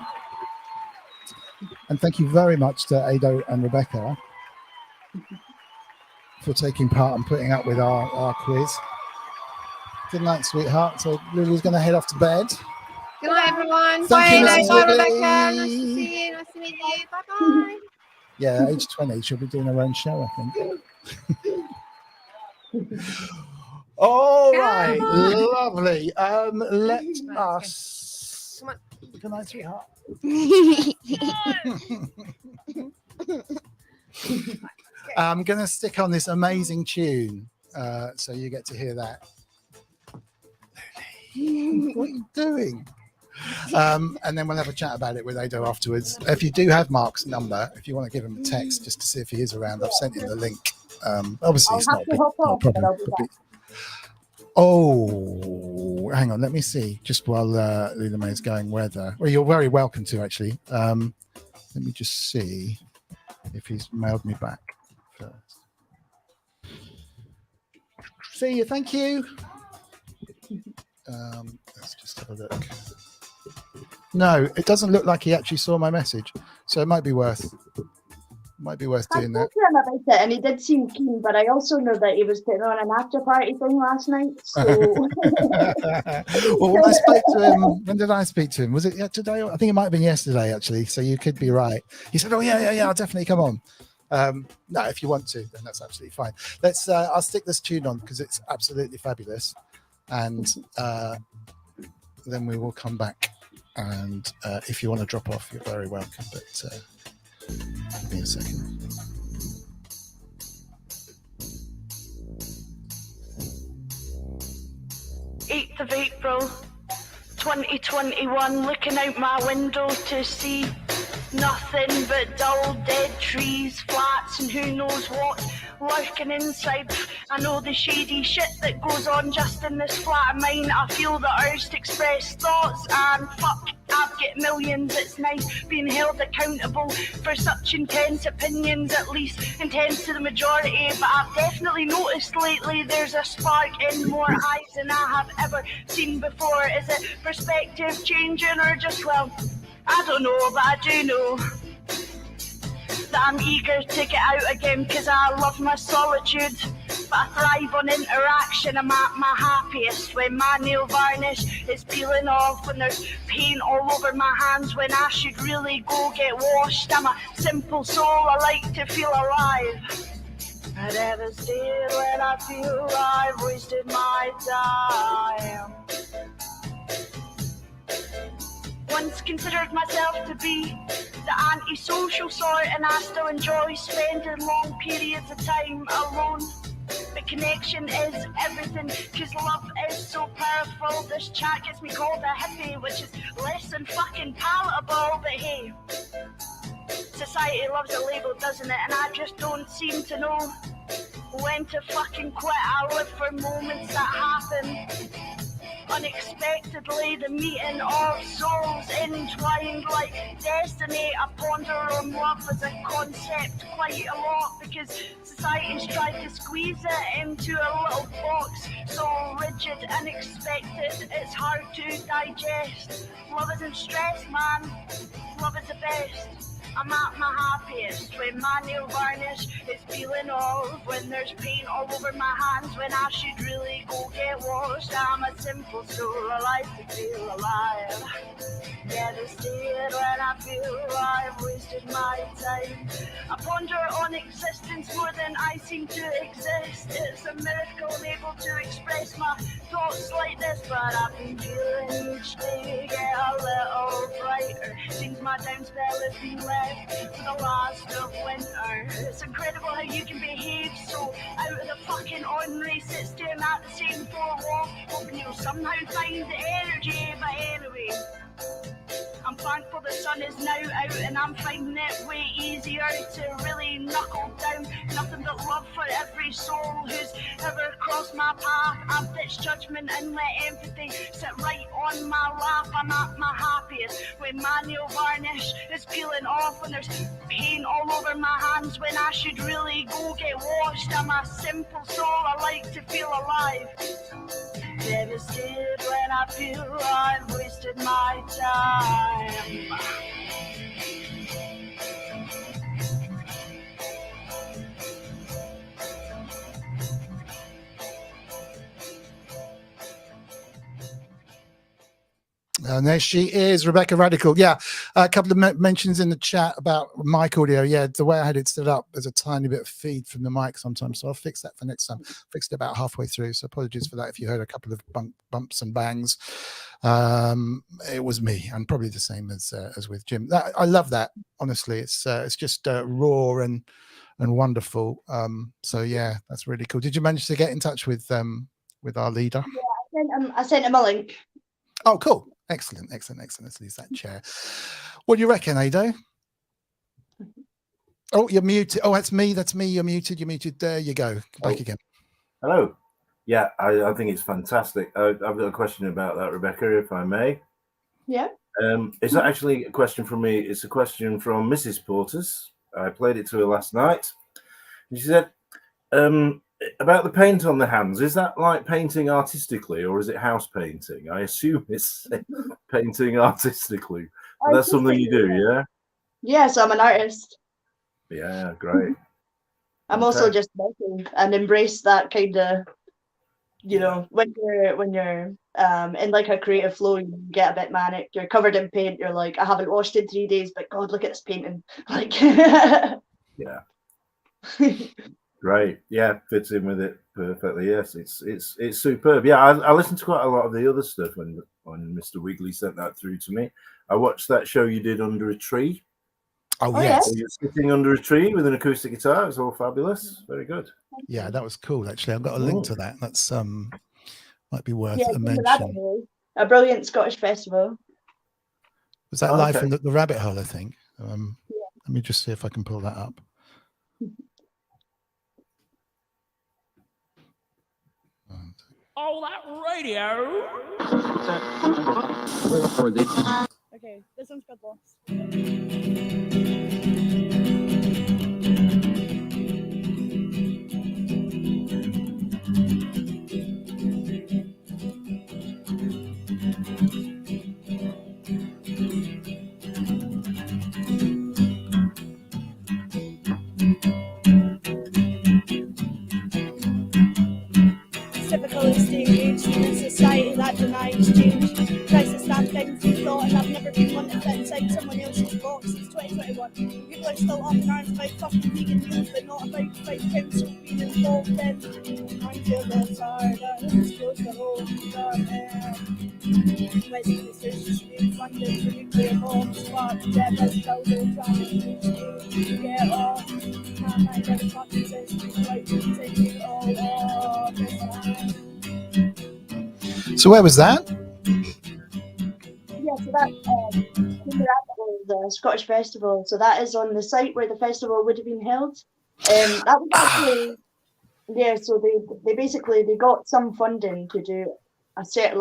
And thank you very much to Ado and Rebecca for taking part and putting up with our quiz. Good night, sweetheart. So Lulu's going to head off to bed. Good night, everyone. Thank Bye, you, bye, Mrs. Rebecca. Wiggly. Nice to see you. Nice to meet you. Bye-bye. Yeah, age 20, she'll be doing her own show, I think. All right, lovely. Let us. Come on. Good night, sweetheart. I'm going to stick on this amazing tune, so you get to hear that. Lily, what are you doing? And then we'll have a chat about it with Ado afterwards. If you do have Mark's number, if you want to give him a text just to see if he is around, I've sent him the link. Obviously, it's not a problem. Oh, hang on, let me see. Just while Loullamae is going weather. Well, you're very welcome to, actually. Let me just see if he's mailed me back first. See you, thank you. Let's just have a look. No, it doesn't look like he actually saw my message, so it might be worth doing that. I spoke to him about it, and he did seem keen, but I also know that he was putting on an after party thing last night. So, well, when I spoke to him, when did I speak to him? Was it today? I think it might have been yesterday, actually. So you could be right. He said, "Oh yeah, I'll definitely come on." No, if you want to, then that's absolutely fine. Let's. I'll stick this tune on because it's absolutely fabulous, and then we will come back. And if you want to drop off, you're very welcome. But give me a second. Eighth of April, 2021. Looking out my window to see nothing but dull, dead trees, flats, and who knows what lurking inside. I know the shady shit that goes on just in this flat of mine. I feel the urge to express thoughts, and fuck, I've got millions. It's nice being held accountable for such intense opinions, at least intense to the majority. But I've definitely noticed lately there's a spark in more eyes than I have ever seen before. Is it perspective changing, or just, well, I don't know, but I do know that I'm eager to get out again, because I love my solitude, but I thrive on interaction. I'm at my happiest when my nail varnish is peeling off, when there's paint all over my hands, when I should really go get washed. I'm a simple soul, I like to feel alive. I devastated when I feel I've wasted my time. Once considered myself to be the antisocial sort, and I still enjoy spending long periods of time alone. But connection is everything, cause love is so powerful. This chat gets me called a hippie, which is less than fucking palatable, but hey, society loves a label, doesn't it? And I just don't seem to know when to fucking quit. I live for moments that happen unexpectedly, the meeting of souls entwined like destiny. I ponder on love as a concept quite a lot, because society's tried to squeeze it into a little box so rigid and expected it's hard to digest. Love isn't stress, man. Love is the best. I'm at my happiest when my nail varnish is peeling off, when there's paint all over my hands, when I should really go get washed. I'm a simple soul, I like to feel alive. Devastated when I feel I've wasted my time. I ponder on existence more than I seem to exist. It's a miracle I'm able to express my thoughts like this, but I've been feeling each day get a little brighter. Seems my down spell has been left for the last of winter. It's incredible how you can behave so out of the fucking ordinary, sit staring at the same four wall, hoping you'll somehow find the energy. But anyway, I'm thankful the sun sun is now out and I'm finding it way easier to really knuckle down. Nothing but love for every soul who's ever crossed my path. I've ditched judgment and let empathy sit right on my lap. I'm at my happiest when my nail varnish is peeling off and there's paint all over my hands when I should really go get washed. I'm a simple soul, I like to feel alive. Devastated when I feel I've wasted my time. And there she is, Rebecca Radical. Yeah, a couple of mentions in the chat about mic audio. Yeah, the way I had it set up, there's a tiny bit of feed from the mic sometimes, so I'll fix that for next time. Fixed it about halfway through, so apologies for that if you heard a couple of bumps and bangs. It was me, and probably the same as with Jim. I love that. Honestly, it's just raw and wonderful. So yeah, that's really cool. Did you manage to get in touch with our leader? Yeah, I sent him a link. Oh, cool. Excellent. Let's use that chair. What do you reckon, Ado? Oh, you're muted. Oh, that's me. You're muted. There you go. Back again. Hello. Yeah, I think it's fantastic. I've got a question about that, Rebecca, if I may. Yeah. It's not actually a question from me. It's a question from Mrs. Porters. I played it to her last night. And she said, about the paint on the hands, is that like painting artistically or is it house painting? I assume it's painting artistically. But that's something you do, yeah? Yeah, so I'm an artist. Yeah, great. I'm also just working and embrace that kind of, you know, when you're in like a creative flow, you get a bit manic. You're covered in paint. You're like, I haven't washed in 3 days, but God, look at this painting. Like, yeah. Great, yeah, fits in with it perfectly. Yes, it's superb. Yeah, I listened to quite a lot of the other stuff when Mr. Wiggly sent that through to me. I watched that show you did under a tree. Oh yes, so you're sitting under a tree with an acoustic guitar. It's all fabulous. Very good. Yeah, that was cool. Actually, I've got a link to that. That's might be worth a a mention. A brilliant Scottish festival. Was that live from the Rabbit Hole? I think. Let me just see if I can pull that up. All that radio. Okay, this one's good, boss. Typical is to engage in a society that denies change, tries to stand things we thought, and I've never been one to fit inside someone else's box. It's 2021. People are still up in arms about fucking vegan meals, but not about council being involved in. I feel this harder, it's close to home, Westminster's just being funded for nuclear bombs, but Deborah's building trying to get off. And I never fucking says like continue all of the time. So where was that? Yeah, so that the Scottish Festival. So that is on the site where the festival would have been held. That was actually so they basically got some funding to do a certain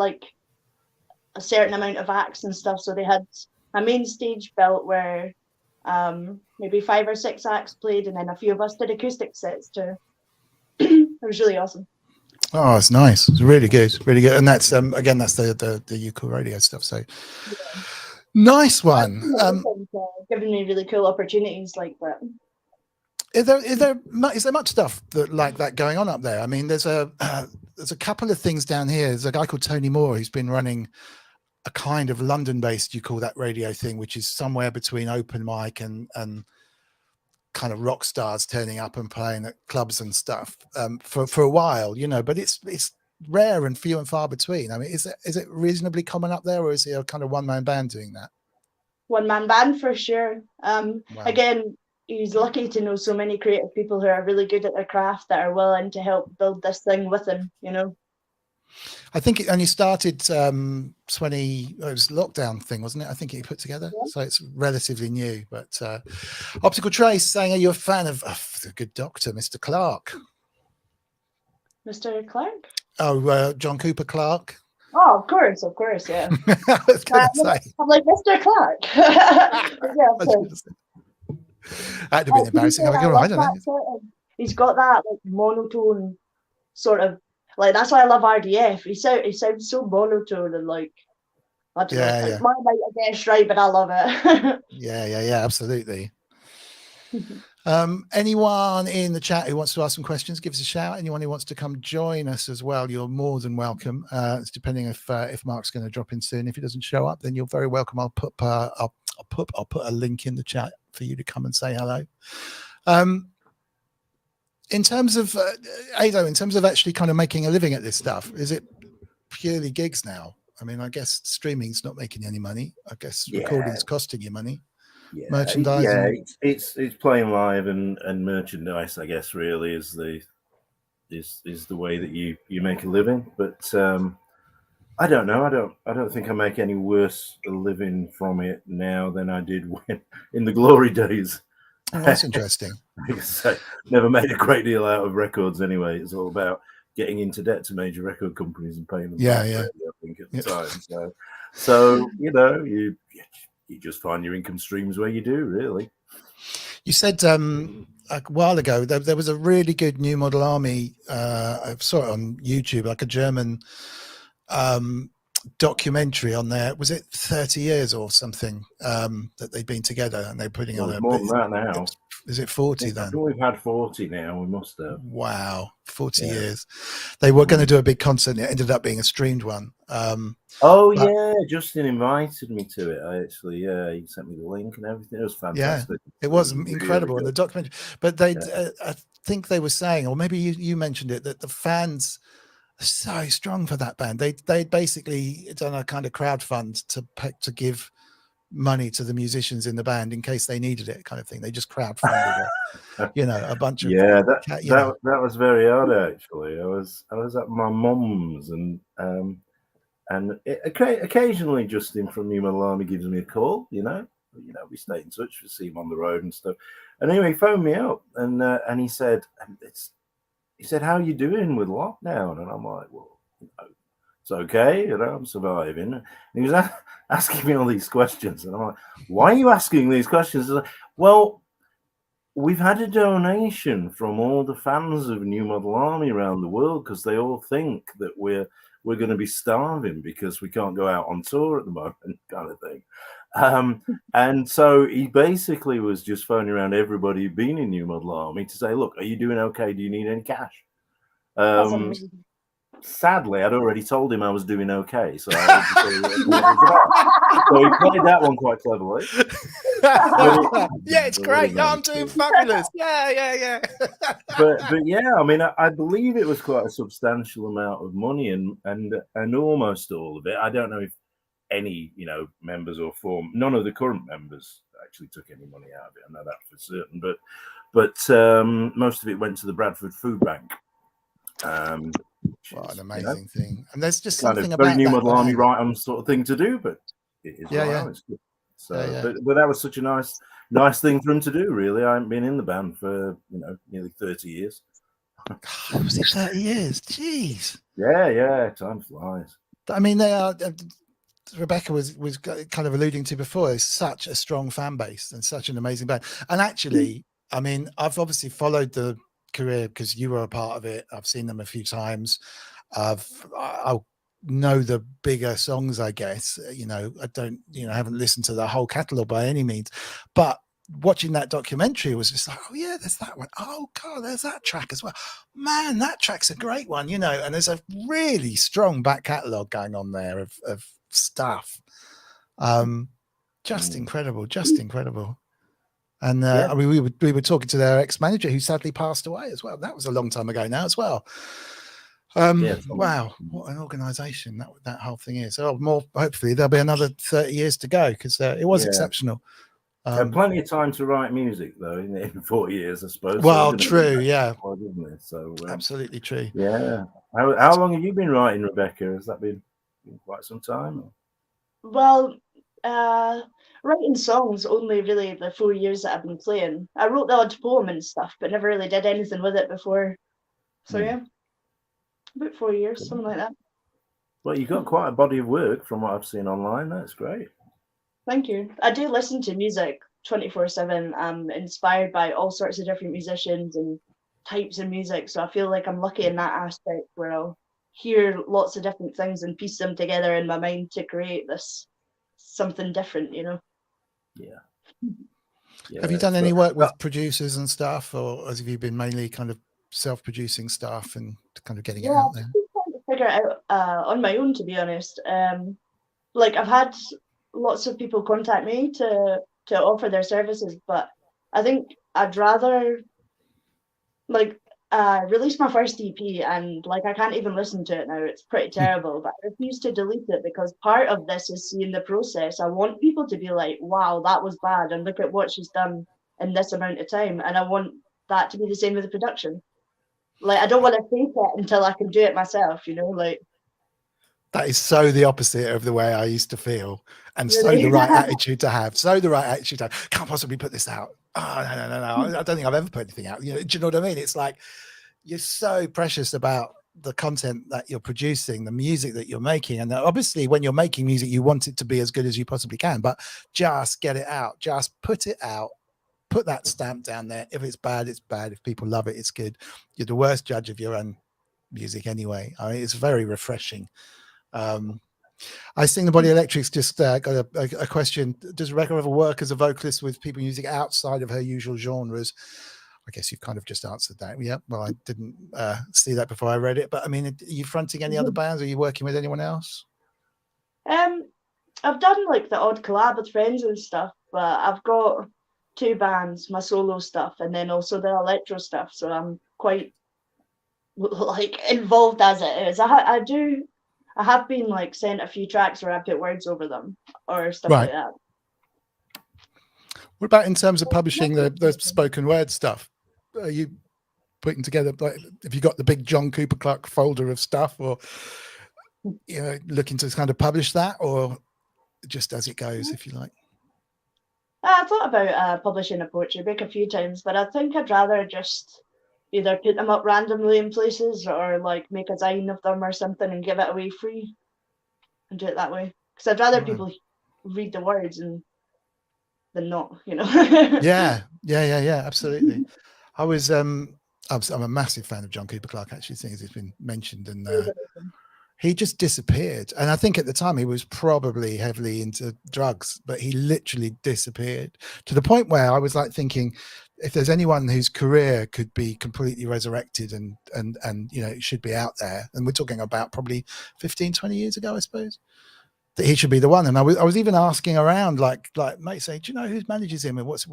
amount of acts and stuff. So they had a main stage built where maybe 5 or 6 acts played, and then a few of us did acoustic sets too. It was really awesome. Oh, it's nice. It's really good, and that's again, that's the Ukulele radio stuff. So nice one. Giving me really cool opportunities like that. Is there much stuff like that going on up there? I mean, there's a couple of things down here. There's a guy called Tony Moore who's been running a kind of London-based, you call that radio thing, which is somewhere between open mic and kind of rock stars turning up and playing at clubs and stuff for a while, you know. But it's rare and few and far between. I mean, is it reasonably common up there, or is it a kind of one-man band doing that? One-man band for sure. Wow. Again, he's lucky to know so many creative people who are really good at their craft that are willing to help build this thing with him, you know. I think it only started 20. It was lockdown thing, wasn't it? I think it put together, so it's relatively new. But Optical Trace saying, "Are you a fan of the good doctor, Mr. Clark?" Mr. Clark? Oh, John Cooper Clark. Oh, of course, yeah. I was going to say. I'm like, Mr. Clark. Yeah, of course. That'd have been embarrassing. I don't know. He's got that like monotone sort of, like, that's why I love RDF. He sounds so monotone and like, I don't know. Yeah. Mine might have guessed right, but I love it. Yeah, absolutely. Anyone in the chat who wants to ask some questions, give us a shout. Anyone who wants to come join us as well, you're more than welcome. It's depending if Mark's going to drop in soon. If he doesn't show up, then you're very welcome. I'll put a link in the chat for you to come and say hello. In terms of Ado, in terms of actually kind of making a living at this stuff, is it purely gigs now? I mean, I guess streaming's not making any money. I guess recording's costing you money. Yeah, Merchandising. It's playing live and merchandise, I guess, really is the way that you make a living. But I don't know. I don't think I make any worse a living from it now than I did when in the glory days. Oh, that's interesting. I never made a great deal out of records anyway. It's all about getting into debt to major record companies and paying them. Yeah. I think at the time. So you just find your income streams where you do, really. You said a while ago there was a really good New Model Army. I saw it on YouTube, like a German documentary on there. Was it 30 years or something that they've been together, and they're putting on more than that now. Is it 40 then? We've had 40 now. We must have. Wow, 40 years. They were going to do a big concert, and it ended up being a streamed one. Justin invited me to it. He sent me the link and everything. It was fantastic. Yeah, it was incredible in the documentary. But I think they were saying, or maybe you mentioned it, that the fans are so strong for that band. They basically done a kind of crowdfund to give money to the musicians in the band in case they needed it, kind of thing. They just crowdfunded a bunch of that was very odd, actually. I was at my mum's and occasionally Justin from New Model Army gives me a call. We stay in touch. We see him on the road and stuff. And anyway, he phoned me up and he said, "How are you doing with lockdown?" And I'm like, "Well, it's okay. I'm surviving." And he was asking me all these questions, and I'm like, "Why are you asking these questions?" Like, well, we've had a donation from all the fans of New Model Army around the world because they all think that we're going to be starving because we can't go out on tour at the moment, kind of thing. And so he basically was just phoning around everybody who'd been in New Model Army to say, "Look, are you doing okay? Do you need any cash?" Sadly, I'd already told him I was doing okay, so he played that one quite cleverly. Yeah, it's great. No, I'm doing fabulous. Yeah. but yeah, I mean, I believe it was quite a substantial amount of money, and almost all of it. I don't know if any members or none of the current members actually took any money out of it. I know that for certain, but most of it went to the Bradford Food Bank. What an amazing thing. And there's just kind something of very about New that Model Army right-on sort of thing to do, but it is it's good. So but that was such a nice thing for him to do, really. I haven't been in the band for nearly 30 years. Was it 30 years? Jeez. Yeah, time flies. I mean, they are Rebecca was kind of alluding to before, is such a strong fan base and such an amazing band. And actually, I mean, I've obviously followed the career because you were a part of it. I've seen them a few times. I'll know the bigger songs, I guess. I don't, I haven't listened to the whole catalogue by any means, but watching that documentary was just like, oh yeah, there's that one. Oh God, there's that track as well. Man, that track's a great one, and there's a really strong back catalogue going on there of stuff. Just incredible. And I mean, we were talking to their ex-manager who sadly passed away as well. That was a long time ago now as well. Wow, what an organisation that whole thing is. So hopefully there'll be another 30 years to go because it was exceptional. Had plenty of time to write music though in 4 years, I suppose. Well, so true, yeah, isn't it? So absolutely true. yeah. How long have you been writing, Rebecca? Has that been quite some time? Or? Well, writing songs only really the 4 years that I've been playing. I wrote the odd poem and stuff, but never really did anything with it before. So yeah, about 4 years, something like that. Well, you've got quite a body of work from what I've seen online. That's great. Thank you. I do listen to music 24/7. I'm inspired by all sorts of different musicians and types of music, so I feel like I'm lucky in that aspect where I'll hear lots of different things and piece them together in my mind to create this something different, you know. Yeah. Have you done any work with producers and stuff, or have you been mainly kind of self-producing stuff and kind of getting it out there? I'm trying to figure it out on my own, to be honest. Like I've had lots of people contact me to offer their services, but I think I'd rather like release my first EP, and like I can't even listen to it now. It's pretty terrible, but I refuse to delete it because part of this is seeing the process. I want people to be like, wow, that was bad, and look at what she's done in this amount of time. And I want that to be the same with the production. Like I don't want to fake it until I can do it myself, you know, like. That is so the opposite of the way I used to feel, and so the right attitude to have. Can't possibly put this out. Oh, no. I don't think I've ever put anything out. You know, do you know what I mean? It's like you're so precious about the content that you're producing, the music that you're making, and obviously when you're making music, you want it to be as good as you possibly can. But just get it out. Just put it out. Put that stamp down there. If it's bad, it's bad. If people love it, it's good. You're the worst judge of your own music anyway. I mean, it's very refreshing. I think the Body Electric's just got a question. Does Rebecca ever work as a vocalist with people using outside of her usual genres? I guess you've kind of just answered that. Yeah, well, I didn't see that before I read it, but I mean, are you fronting any other bands? Are you working with anyone else? I've done like the odd collab with friends and stuff, but I've got 2 bands, my solo stuff and then also the electro stuff, so I'm quite like involved as it is. I have been like sent a few tracks where I put words over them or stuff like that. What about in terms of publishing the spoken word stuff? Are you putting together, like, have you got the big John Cooper Clarke folder of stuff, or you know, looking to kind of publish that, or just as it goes, if you like? I thought about publishing a poetry book a few times, but I think I'd rather just either put them up randomly in places or like make a zine of them or something and give it away free and do it that way. Because I'd rather people read the words than not, you know. Yeah, absolutely. I'm a massive fan of John Cooper Clarke, actually, things he's been mentioned, and he just disappeared. And I think at the time he was probably heavily into drugs, but he literally disappeared to the point where I was like thinking, if there's anyone whose career could be completely resurrected and you know, it should be out there, and we're talking about probably 15, 20 years ago, I suppose, that he should be the one. And I was even asking around, like mate, say, do you know who manages him and what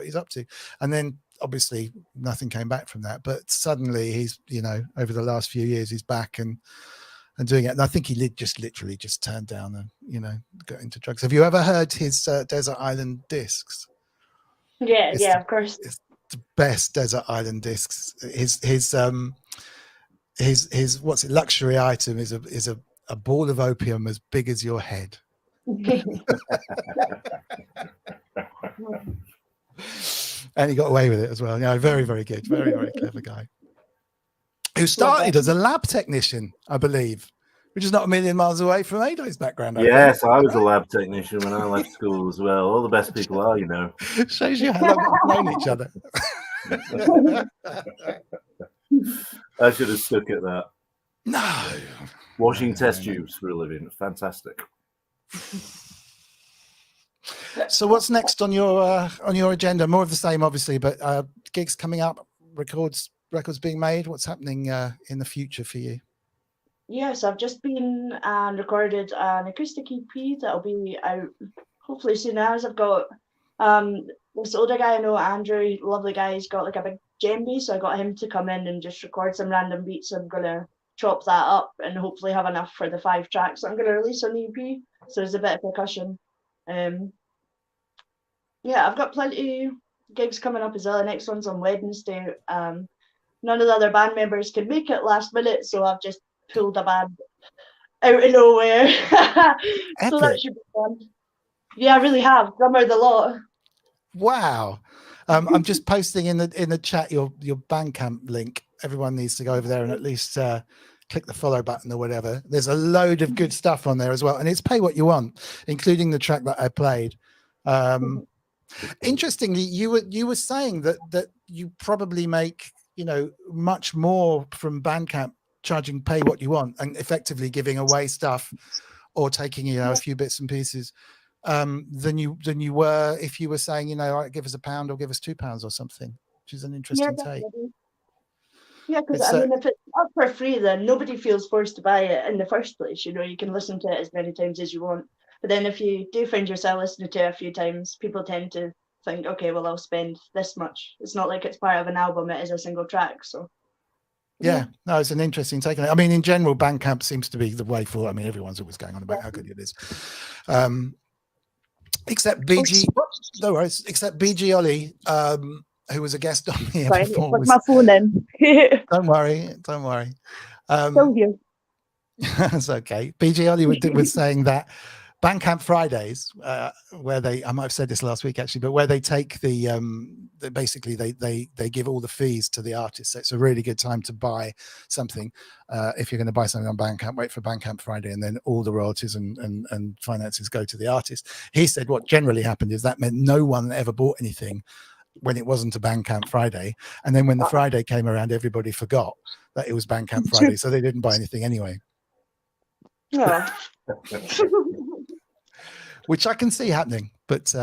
he's up to? And then obviously nothing came back from that. But suddenly he's, you know, over the last few years, he's back and doing it. And I think he literally just turned down and, you know, got into drugs. Have you ever heard his Desert Island discs? Yeah, of course. It's the best Desert Island discs. His what's it? Luxury item is a ball of opium as big as your head. And he got away with it as well. Yeah, very, very good. Very, very clever guy. Who started as a lab technician, I believe, which is not a million miles away from Ado's background. Yes, I was a lab technician when I left school as well. All the best people are, you know. Shows you how long we've known each other. I should have stuck at that. No. Washing test tubes for a living. Fantastic. So what's next on your agenda? More of the same, obviously, but gigs coming up, records being made. What's happening in the future for you? Yes, I've just been and recorded an acoustic EP that'll be out hopefully soon as. I've got this older guy I know, Andrew, lovely guy. He's got like a big djembe, so I got him to come in and just record some random beats. So I'm gonna chop that up and hopefully have enough for the 5 tracks I'm gonna release on the EP. So there's a bit of percussion. Yeah, I've got plenty gigs coming up as well. The next one's on Wednesday. None of the other band members could make it last minute, so I've just pulled a band out of nowhere. So that Epic. should be fun. Yeah, I really have. Drummer the lot. Wow. I'm just posting in the chat your Bandcamp link. Everyone needs to go over there and at least click the follow button or whatever. There's a load of good stuff on there as well, and it's pay what you want, including the track that I played. Interestingly, you were saying that you probably make, you know, much more from Bandcamp, charging pay what you want and effectively giving away stuff or taking, you know, a few bits and pieces than you were if you were saying, you know, all right, give us £1 or give us £2 or something, which is an interesting take. Yeah, because It's, I mean, if it's up for free, then nobody feels forced to buy it in the first place. You know, you can listen to it as many times as you want. But then if you do find yourself listening to it a few times, people tend to think, okay, well, I'll spend this much. It's not like it's part of an album, it is a single track. So yeah, no, it's an interesting take on it. I mean, in general, Bandcamp seems to be the way forward. I mean, everyone's always going on about how good it is. Except BG, no worries, except BG Ollie, who was a guest on here before. Put my phone in. Don't worry. Still here. That's okay. BG Ollie was saying that Bandcamp Fridays, where I might have said this last week actually, but where they take basically they give all the fees to the artist. So it's a really good time to buy something. If you're going to buy something on Bandcamp, wait for Bandcamp Friday, and then all the royalties and finances go to the artist. He said what generally happened is that meant no one ever bought anything when it wasn't a Bandcamp Friday, and then when the Friday came around, everybody forgot that it was Bandcamp Friday, so they didn't buy anything anyway. Oh. Which I can see happening, but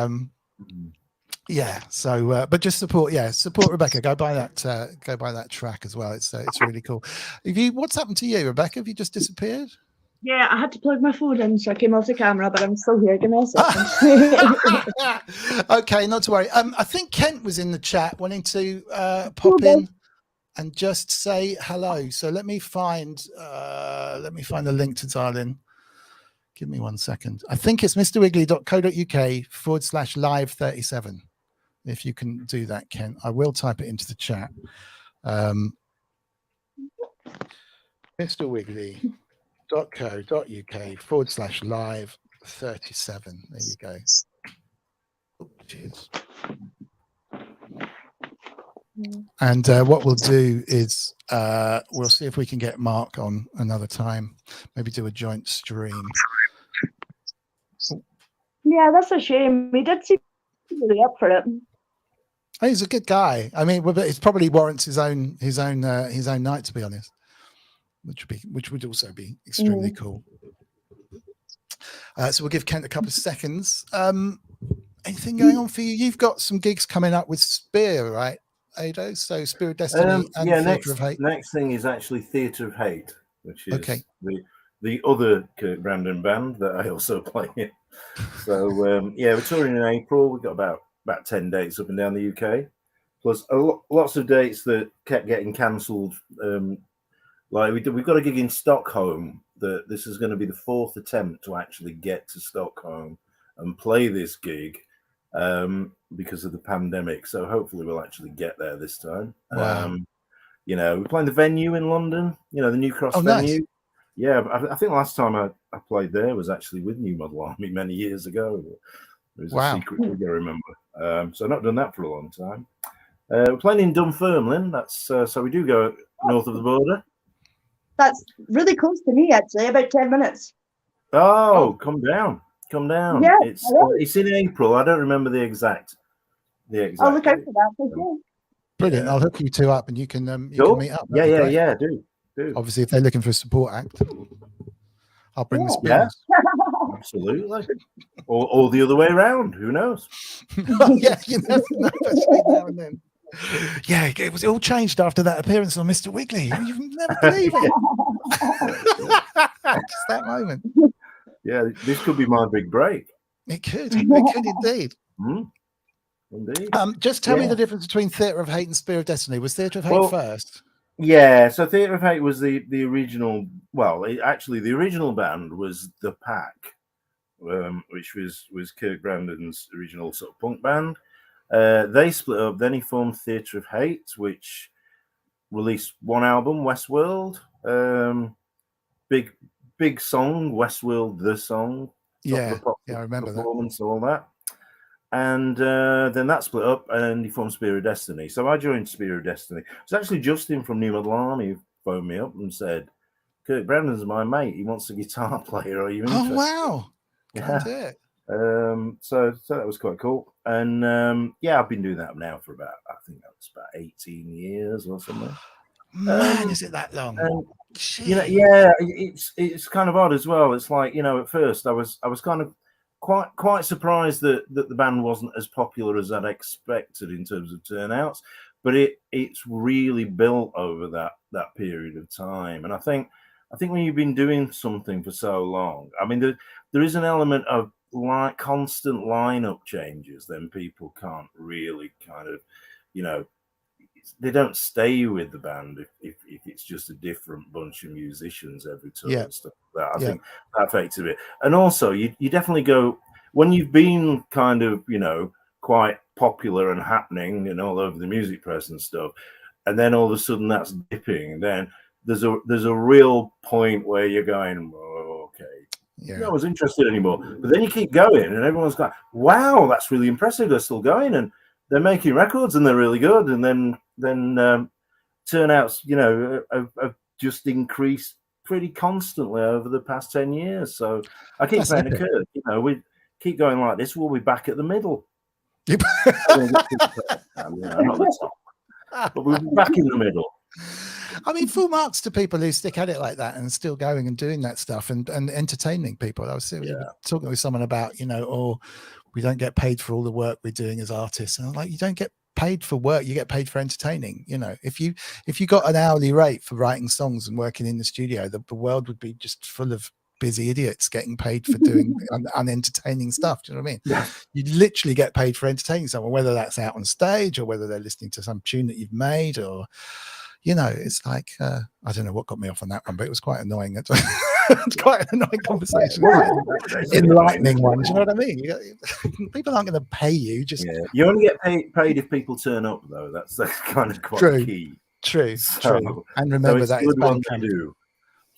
yeah. So, but just support Rebecca. Go buy that track as well. It's really cool. What's happened to you, Rebecca? Have you just disappeared? Yeah, I had to plug my phone in, so I came off the camera, but I'm still here. Give me a second. Okay, not to worry. I think Kent was in the chat wanting to pop in and just say hello. So let me find the link to dial in. Give me 1 second. I think it's mrwiggly.co.uk/live37. If you can do that, Ken, I will type it into the chat. mrwiggly.co.uk/live37. There you go. Oh, cheers. And what we'll do is we'll see if we can get Mark on another time. Maybe do a joint stream. Yeah, that's a shame. He did seem really up for it. He's a good guy. I mean, it probably warrants his own night, to be honest. Which would also be extremely cool. So we'll give Kent a couple of seconds. Anything going on for you? You've got some gigs coming up with Spear, right, Ado? So Spear of Destiny and Theatre of Hate. Next thing is actually Theatre of Hate, which is okay. the other Kirk Brandon band that I also play in. So yeah, we're touring in April. We've got about 10 dates up and down the UK, plus lots of dates that kept getting cancelled. Like we've got a gig in Stockholm that this is going to be the 4th attempt to actually get to Stockholm and play this gig because of the pandemic. So hopefully we'll actually get there this time. Wow. You know, we're playing the venue in London, you know, the New Cross venue. Nice. Yeah, I think last time I played there was actually with New Model Army many years ago. It was a secret gig, I remember. So I've not done that for a long time. We're playing in Dunfermline. That's so we do go north of the border. That's really close to me, actually, about 10 minutes. Oh, come down. Yeah, it's in April. I don't remember the exact. I'll look out for that. Okay. Brilliant. I'll hook you two up and you can meet up. Yeah, do. Obviously, if they're looking for a support act, I'll bring the spoons. Yeah, absolutely. or the other way around. Who knows? Yeah, you never know. Between now and then. Yeah, it all changed after that appearance on Mr. Wiggly. You never believe it. Just that moment. Yeah, this could be my big break. It could indeed. Indeed. Just tell me the difference between Theatre of Hate and Spear of Destiny. Was Theatre of Hate first? Yeah, so Theatre of Hate was the original. Well, actually, the original band was The Pack, which was Kirk Brandon's original sort of punk band. They split up. Then he formed Theatre of Hate, which released one album, Westworld. Big song, Westworld, the song. Yeah, I remember performance, all that. And then that split up, and he formed Spear of Destiny. So I joined Spear of Destiny. It's actually Justin from Loullamae who phoned me up and said, Kirk Brandon's my mate. He wants a guitar player. Are you interested? Oh, wow. Yeah. It. So that was quite cool. And yeah, I've been doing that now for about, I think that was about 18 years or something. Man, is it that long? You know, yeah, it's kind of odd as well. It's like, you know, at first I was kind of quite surprised that the band wasn't as popular as I'd expected in terms of turnouts, but it's really built over that period of time. And I think when you've been doing something for so long, I mean, there is an element of like constant lineup changes. Then people can't really kind of, you know, they don't stay with the band if it's just a different bunch of musicians every tour and stuff like that. I think that affects a bit. And also, you definitely go, when you've been kind of, you know, quite popular and happening and all over the music press and stuff, and then all of a sudden that's dipping, then there's a real point where you're going, oh, okay, no one's interested anymore. But then you keep going, and everyone's like, wow, that's really impressive. They're still going, and they're making records, and they're really good. And then turnouts, you know, have just increased pretty constantly over the past 10 years. So I keep saying to Kurt, you know, we keep going like this, we'll be back at the middle. Not the top, but we'll be back in the middle. I mean, full marks to people who stick at it like that and still going and doing that stuff and entertaining people. I was talking with someone about, you know, oh, we don't get paid for all the work we're doing as artists. And I'm like, you don't get paid for work, you get paid for entertaining. You know, if you got an hourly rate for writing songs and working in the studio, the world would be just full of busy idiots getting paid for doing unentertaining stuff. Do you know what I mean? Yeah. You literally get paid for entertaining someone, whether that's out on stage or whether they're listening to some tune that you've made, or, you know, it's like, I don't know what got me off on that one, but it was quite annoying. It's quite an annoying conversation. Enlightening one. Do you know what I mean? People aren't going to pay you. Just you only get paid if people turn up, though. That's kind of quite key. True. And remember that it's Bandcamp.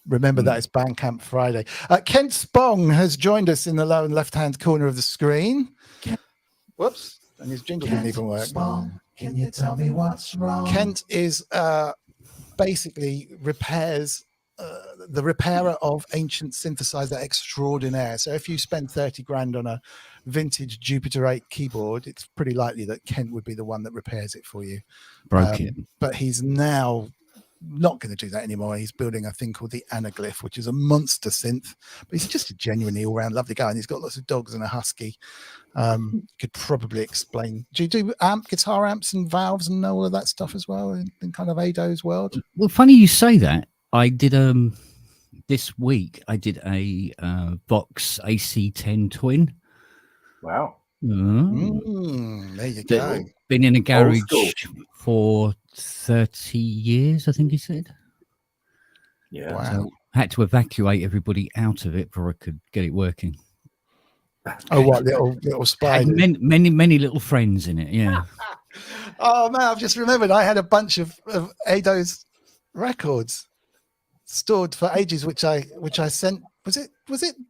Remember that it's Bandcamp Friday. Kent Spong has joined us in the lower left-hand corner of the screen. Whoops. And his jingle didn't even work. Spong, can you tell me what's wrong? Kent is basically the repairer of ancient synthesizer extraordinaire. So if you spend 30 grand on a vintage Jupiter 8 keyboard, it's pretty likely that Kent would be the one that repairs it for you. But he's now not going to do that anymore. He's building a thing called the Anaglyph, which is a monster synth, but he's just a genuinely all-round lovely guy, and he's got lots of dogs and a husky. Could probably explain. Do you do guitar amps and valves and all of that stuff as well in kind of Ado's world? Well, funny you say that. I did this week I did a Vox AC10 Twin. Wow. There you go. Been in a garage for 30 years, I think he said. Yeah. Wow. So had to evacuate everybody out of it before I could get it working. Oh, what little spider? Many little friends in it. Yeah. Oh man, I've just remembered I had a bunch of Ado's records stored for ages, which I sent. Was it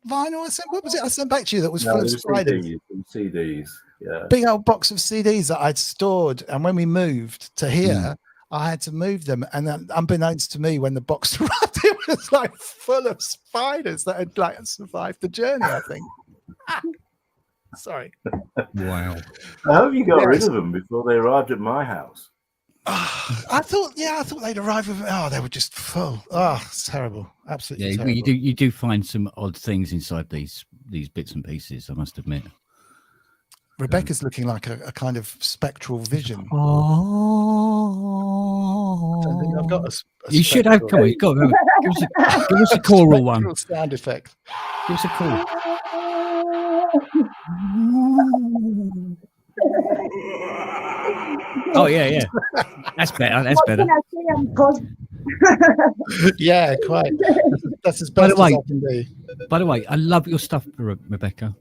vinyl? What was it I sent back to you that was full of spiders? CDs. Yeah. Big old box of CDs that I'd stored, and when we moved to here, I had to move them, and then, unbeknownst to me, when the box arrived, it was like full of spiders that had like survived the journey, I think. Sorry. Wow. I hope you got rid of them before they arrived at my house. I thought they'd arrive with. Oh, they were just full. Oh, it's terrible. Absolutely. Yeah, terrible. you do find some odd things inside these bits and pieces, I must admit. Rebecca's looking like a kind of spectral vision. Oh, I don't think I've got a you should have. Come on, you've got to give us a choral one. Sound effect. Give us a call. Oh yeah. That's better. Yeah, quite. That's as best as I can do. By the way, I love your stuff, Rebecca.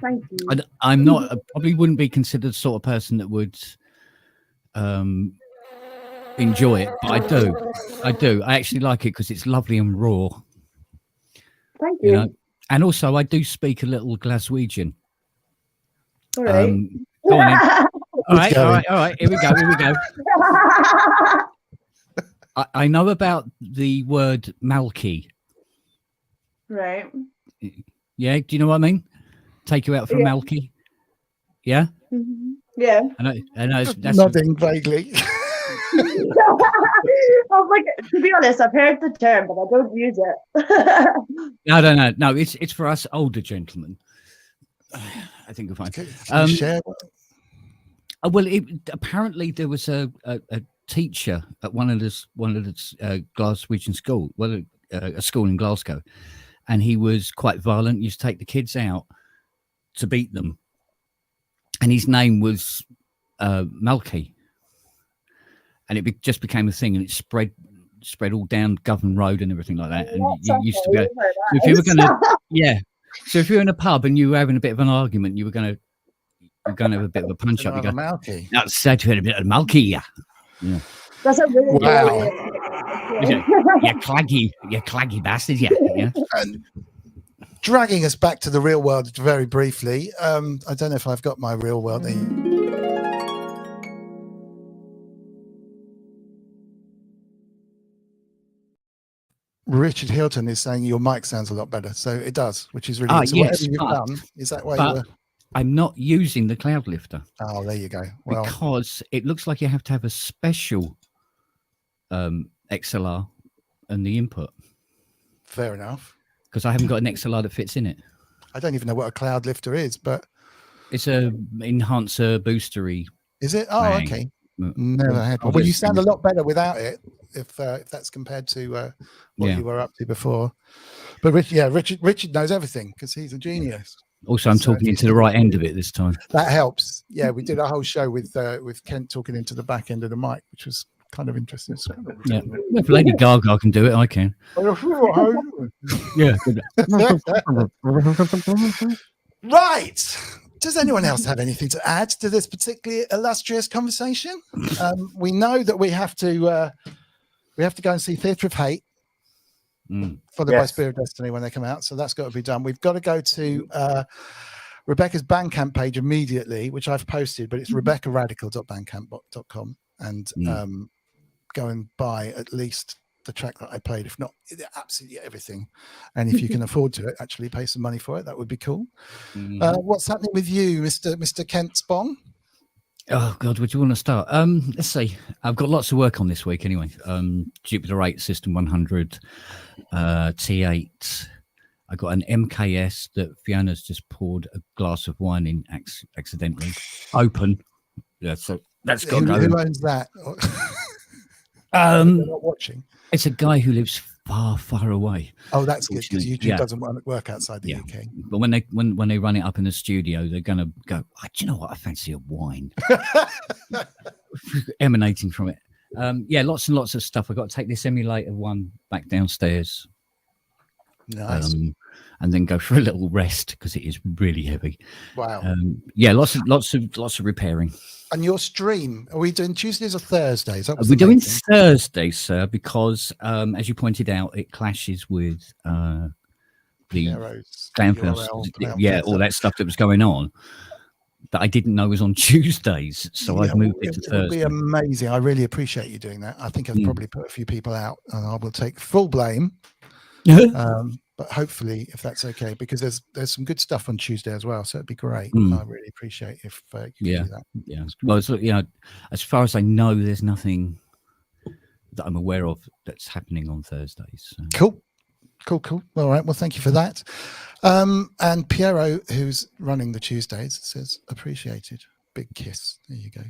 Thank you. I'm not, I probably wouldn't be considered the sort of person that would enjoy it, but I do. I actually like it because it's lovely and raw. Thank you. You know, and also I do speak a little Glaswegian. All right. Go on then. All right. Here we go. I know about the word Malky. Right. Yeah, do you know what I mean? Take you out for Malky. Yeah. Mm-hmm. Yeah. I know. That's Nodding vaguely. I was like, to be honest, I've heard the term, but I don't use it. No. It's for us older gentlemen. I think you'll find. Can you share? Well, apparently there was a teacher at one of the Glaswegian school, a school in Glasgow, and he was quite violent. Used to take the kids out to beat them, and his name was Malky, and it just became a thing, and it spread all down Govan Road and everything like that. And you used to go, if you were going to, so if you're in a pub and you were having a bit of an argument, you're going to have a bit of a punch up. You go, Malky. That's said to have a bit of Malky, yeah. That's a really you claggy bastard, yeah. And dragging us back to the real world very briefly. I don't know if I've got my real world. Richard Hilton is saying your mic sounds a lot better, so it does, which is really good. So yes, whatever you've done, is that why you were? I'm not using the cloud lifter. Oh, there you go. Well, because it looks like you have to have a special XLR and the input. Fair enough. Because I haven't got an XLR that fits in it. I don't even know what a cloud lifter is, but it's a enhancer boostery. Is it? Oh, okay. Never had one. Well, you sound a lot better without it, if that's compared to what you were up to before. But Richard knows everything because he's a genius. Also, I'm talking into the right end of it this time. That helps. Yeah, we did a whole show with Kent talking into the back end of the mic, which was kind of interesting. Yeah, if Lady Gaga can do it, I can. Yeah. Right. Does anyone else have anything to add to this particularly illustrious conversation? We know that we have to go and see Theatre of Hate, followed by Spirit of Destiny when they come out. So that's got to be done. We've got to go to Rebecca's Bandcamp page immediately, which I've posted, but it's RebeccaRadical.bandcamp.com, and go and buy at least the track that I played, if not absolutely everything. And if you can afford to actually pay some money for it, that would be cool. What's happening with you, Mr. Kent Spong? Oh God, where do you want to start? Let's see. I've got lots of work on this week anyway. Jupiter 8 System 100, T8. I got an MKS that Fiona's just poured a glass of wine in accidentally. Open. Yeah, so that's got to go. Who owns that? I'm not watching. It's a guy who lives far, far away. Oh, that's good because YouTube doesn't work outside the UK. But when they run it up in the studio, they're going to go, oh, do you know what? I fancy a wine emanating from it. Lots and lots of stuff. I've got to take this emulator one back downstairs. Nice. And then go for a little rest because it is really heavy. Wow. Lots of repairing. And your stream, are we doing Tuesdays or Thursdays? We're doing Thursdays, sir, because as you pointed out, it clashes with the Downfield, all that stuff that was going on that I didn't know was on Tuesdays. So I've moved it to Thursday. It would be amazing. I really appreciate you doing that. I think I've probably put a few people out, and I will take full blame. But hopefully, if that's okay, because there's some good stuff on Tuesday as well, so it'd be great. I really appreciate if you do that. Yeah. Well, as far as I know, there's nothing that I'm aware of that's happening on Thursdays. So. Cool. All right. Well, thank you for that. And Piero, who's running the Tuesdays, says appreciated. Big kiss. There you go.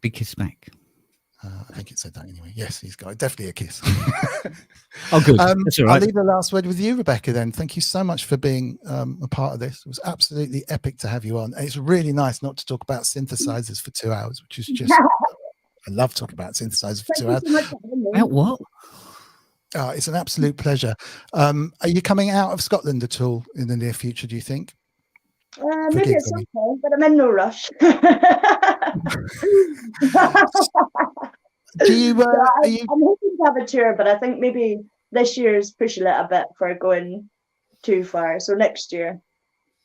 Big kiss back. I think it said that anyway. Yes, he's got definitely a kiss. Oh, good. That's all right. I'll leave the last word with you, Rebecca, then. Thank you so much for being a part of this. It was absolutely epic to have you on. And it's really nice not to talk about synthesizers for 2 hours, which is just, I love talking about synthesizers for 2 hours. About what? Oh, it's an absolute pleasure. Are you coming out of Scotland at all in the near future, do you think? Maybe at some point, but I'm in no rush. Do you? I'm hoping to have a tour, but I think maybe this year's pushing it a bit for going too far. So next year.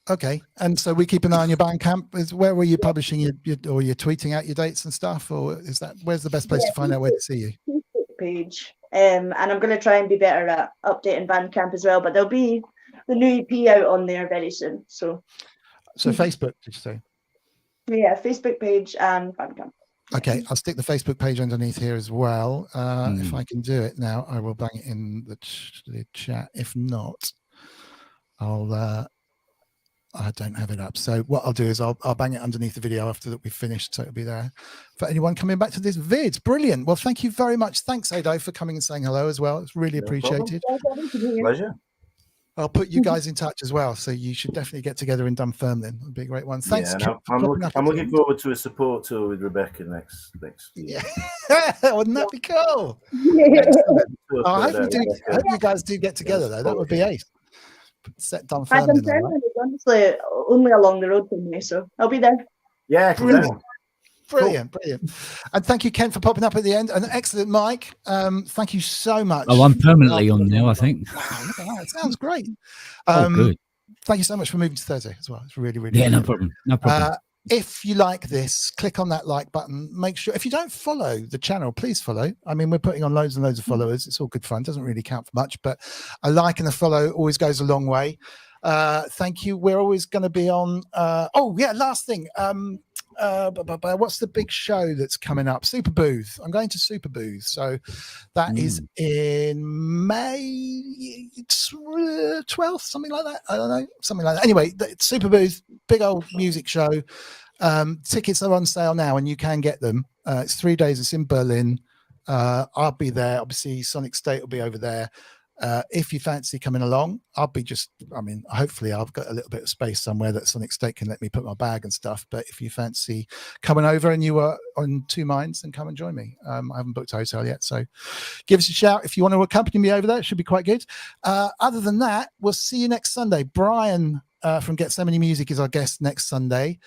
Okay, and so we keep an eye on your Bandcamp. Where were you publishing your or you're tweeting out your dates and stuff, or is that where's the best place to find out where to see you? Facebook page, and I'm going to try and be better at updating Bandcamp as well. But there'll be the new EP out on there very soon. So Facebook, did you say? Yeah, Facebook page and Bandcamp. Okay, I'll stick the Facebook page underneath here as well. If I can do it now, I will bang it in the chat. If not, I don't have it up. So what I'll do is I'll bang it underneath the video after that we've finished. So it'll be there for anyone coming back to this vid. Brilliant. Well, thank you very much. Thanks, Ado, for coming and saying hello as well. It's really appreciated. Pleasure. I'll put you guys in touch as well. So you should definitely get together in Dunfermline. It'll be a great one. Thanks. Yeah, I'm looking forward to a support tour with Rebecca next. Yeah. Wouldn't that be cool? I hope you guys do get together though. That would be ace. Set Dunfermline. Dunfermline is honestly only along the road from me, so I'll be there. Yeah, brilliant. Brilliant. And thank you, Ken, for popping up at the end. And excellent, Mike. Thank you so much. Oh, I'm permanently on now, I think. Wow, look at that. It sounds great. Good. Thank you so much for moving to Thursday as well. It's really, really good. No problem. No problem. If you like this, click on that like button. Make sure, if you don't follow the channel, please follow. I mean, we're putting on loads and loads of followers. It's all good fun. Doesn't really count for much, but a like and a follow always goes a long way. Thank you. We're always going to be on. Last thing. What's the big show that's coming up? Super Booth. I'm going to Super Booth. So that is in May 12th, something like that. I don't know, something like that. Anyway, Super Booth, big old music show. Tickets are on sale now and you can get them. It's 3 days. It's in Berlin. I'll be there. Obviously, Sonic State will be over there. If you fancy coming along, hopefully I've got a little bit of space somewhere that Sonic State can let me put my bag and stuff. But if you fancy coming over and you are on two minds, then come and join me. I haven't booked a hotel yet, so give us a shout if you want to accompany me over there. It should be quite good. Other than that, we'll see you next Sunday. Brian from Get So Many Music is our guest next Sunday,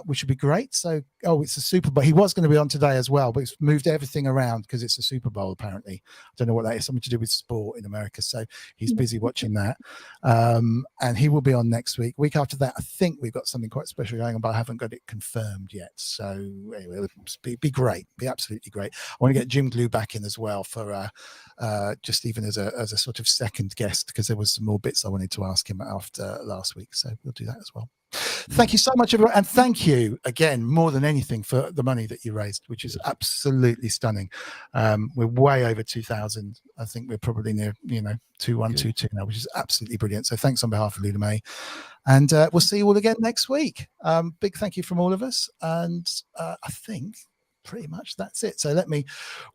which would be great. So, it's a Super Bowl. He was going to be on today as well, but he's moved everything around because it's a Super Bowl, apparently. I don't know what that is, something to do with sport in America. So he's busy watching that. And he will be on next week. Week after that, I think we've got something quite special going on, but I haven't got it confirmed yet. So anyway, it'll be great. Be absolutely great. I want to get Jim Glue back in as well for just even as a sort of second guest, because there was some more bits I wanted to ask him after last week. So we'll do that as well. Thank you so much, everyone. And thank you again, more than anything, for the money that you raised, which is absolutely stunning. We're way over 2,000. I think we're probably near, 2,122 now, which is absolutely brilliant. So thanks on behalf of Loullamae. And we'll see you all again next week. Big thank you from all of us. And I think pretty much that's it. So let me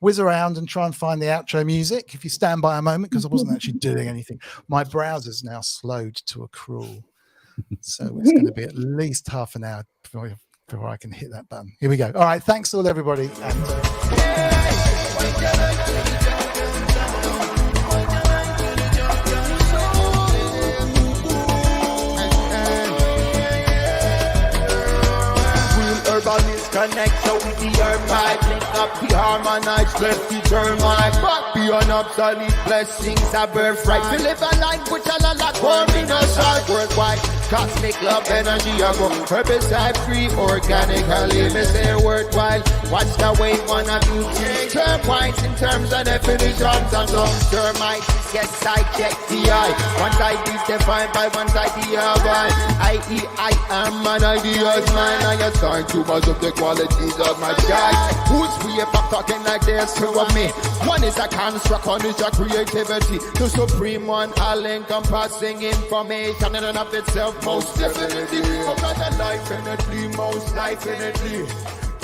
whiz around and try and find the outro music. If you stand by a moment, because I wasn't actually doing anything. My browser's now slowed to a crawl. So it's going to be at least half an hour before I can hit that button. Here we go. All right. Thanks all, everybody. Connect so with the earth pipe, link up the harmonize, left the termite, but beyond obsolete blessings, a birthright. To live a life which a lot for me, no short worldwide. Cosmic love energy, I go herbicide free, organically, me say worthwhile. Watch the way one of you take term points in terms of definitions and some termites. Yes, I check the eye. One side is defined by one side the other. I.e. I am an idea's man. I assign too much of the qualities of my child. Who's we up talking like there's two of me? One is a construct, one is a creativity. The supreme one, all encompassing information in and of itself, most definitely. Another life infinitely, most life infinitely.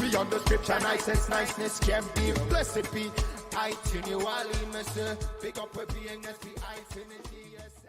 Beyond the scripture, niceness can be. Blessed be. I continually miss pick up a being as the infinity. Yes.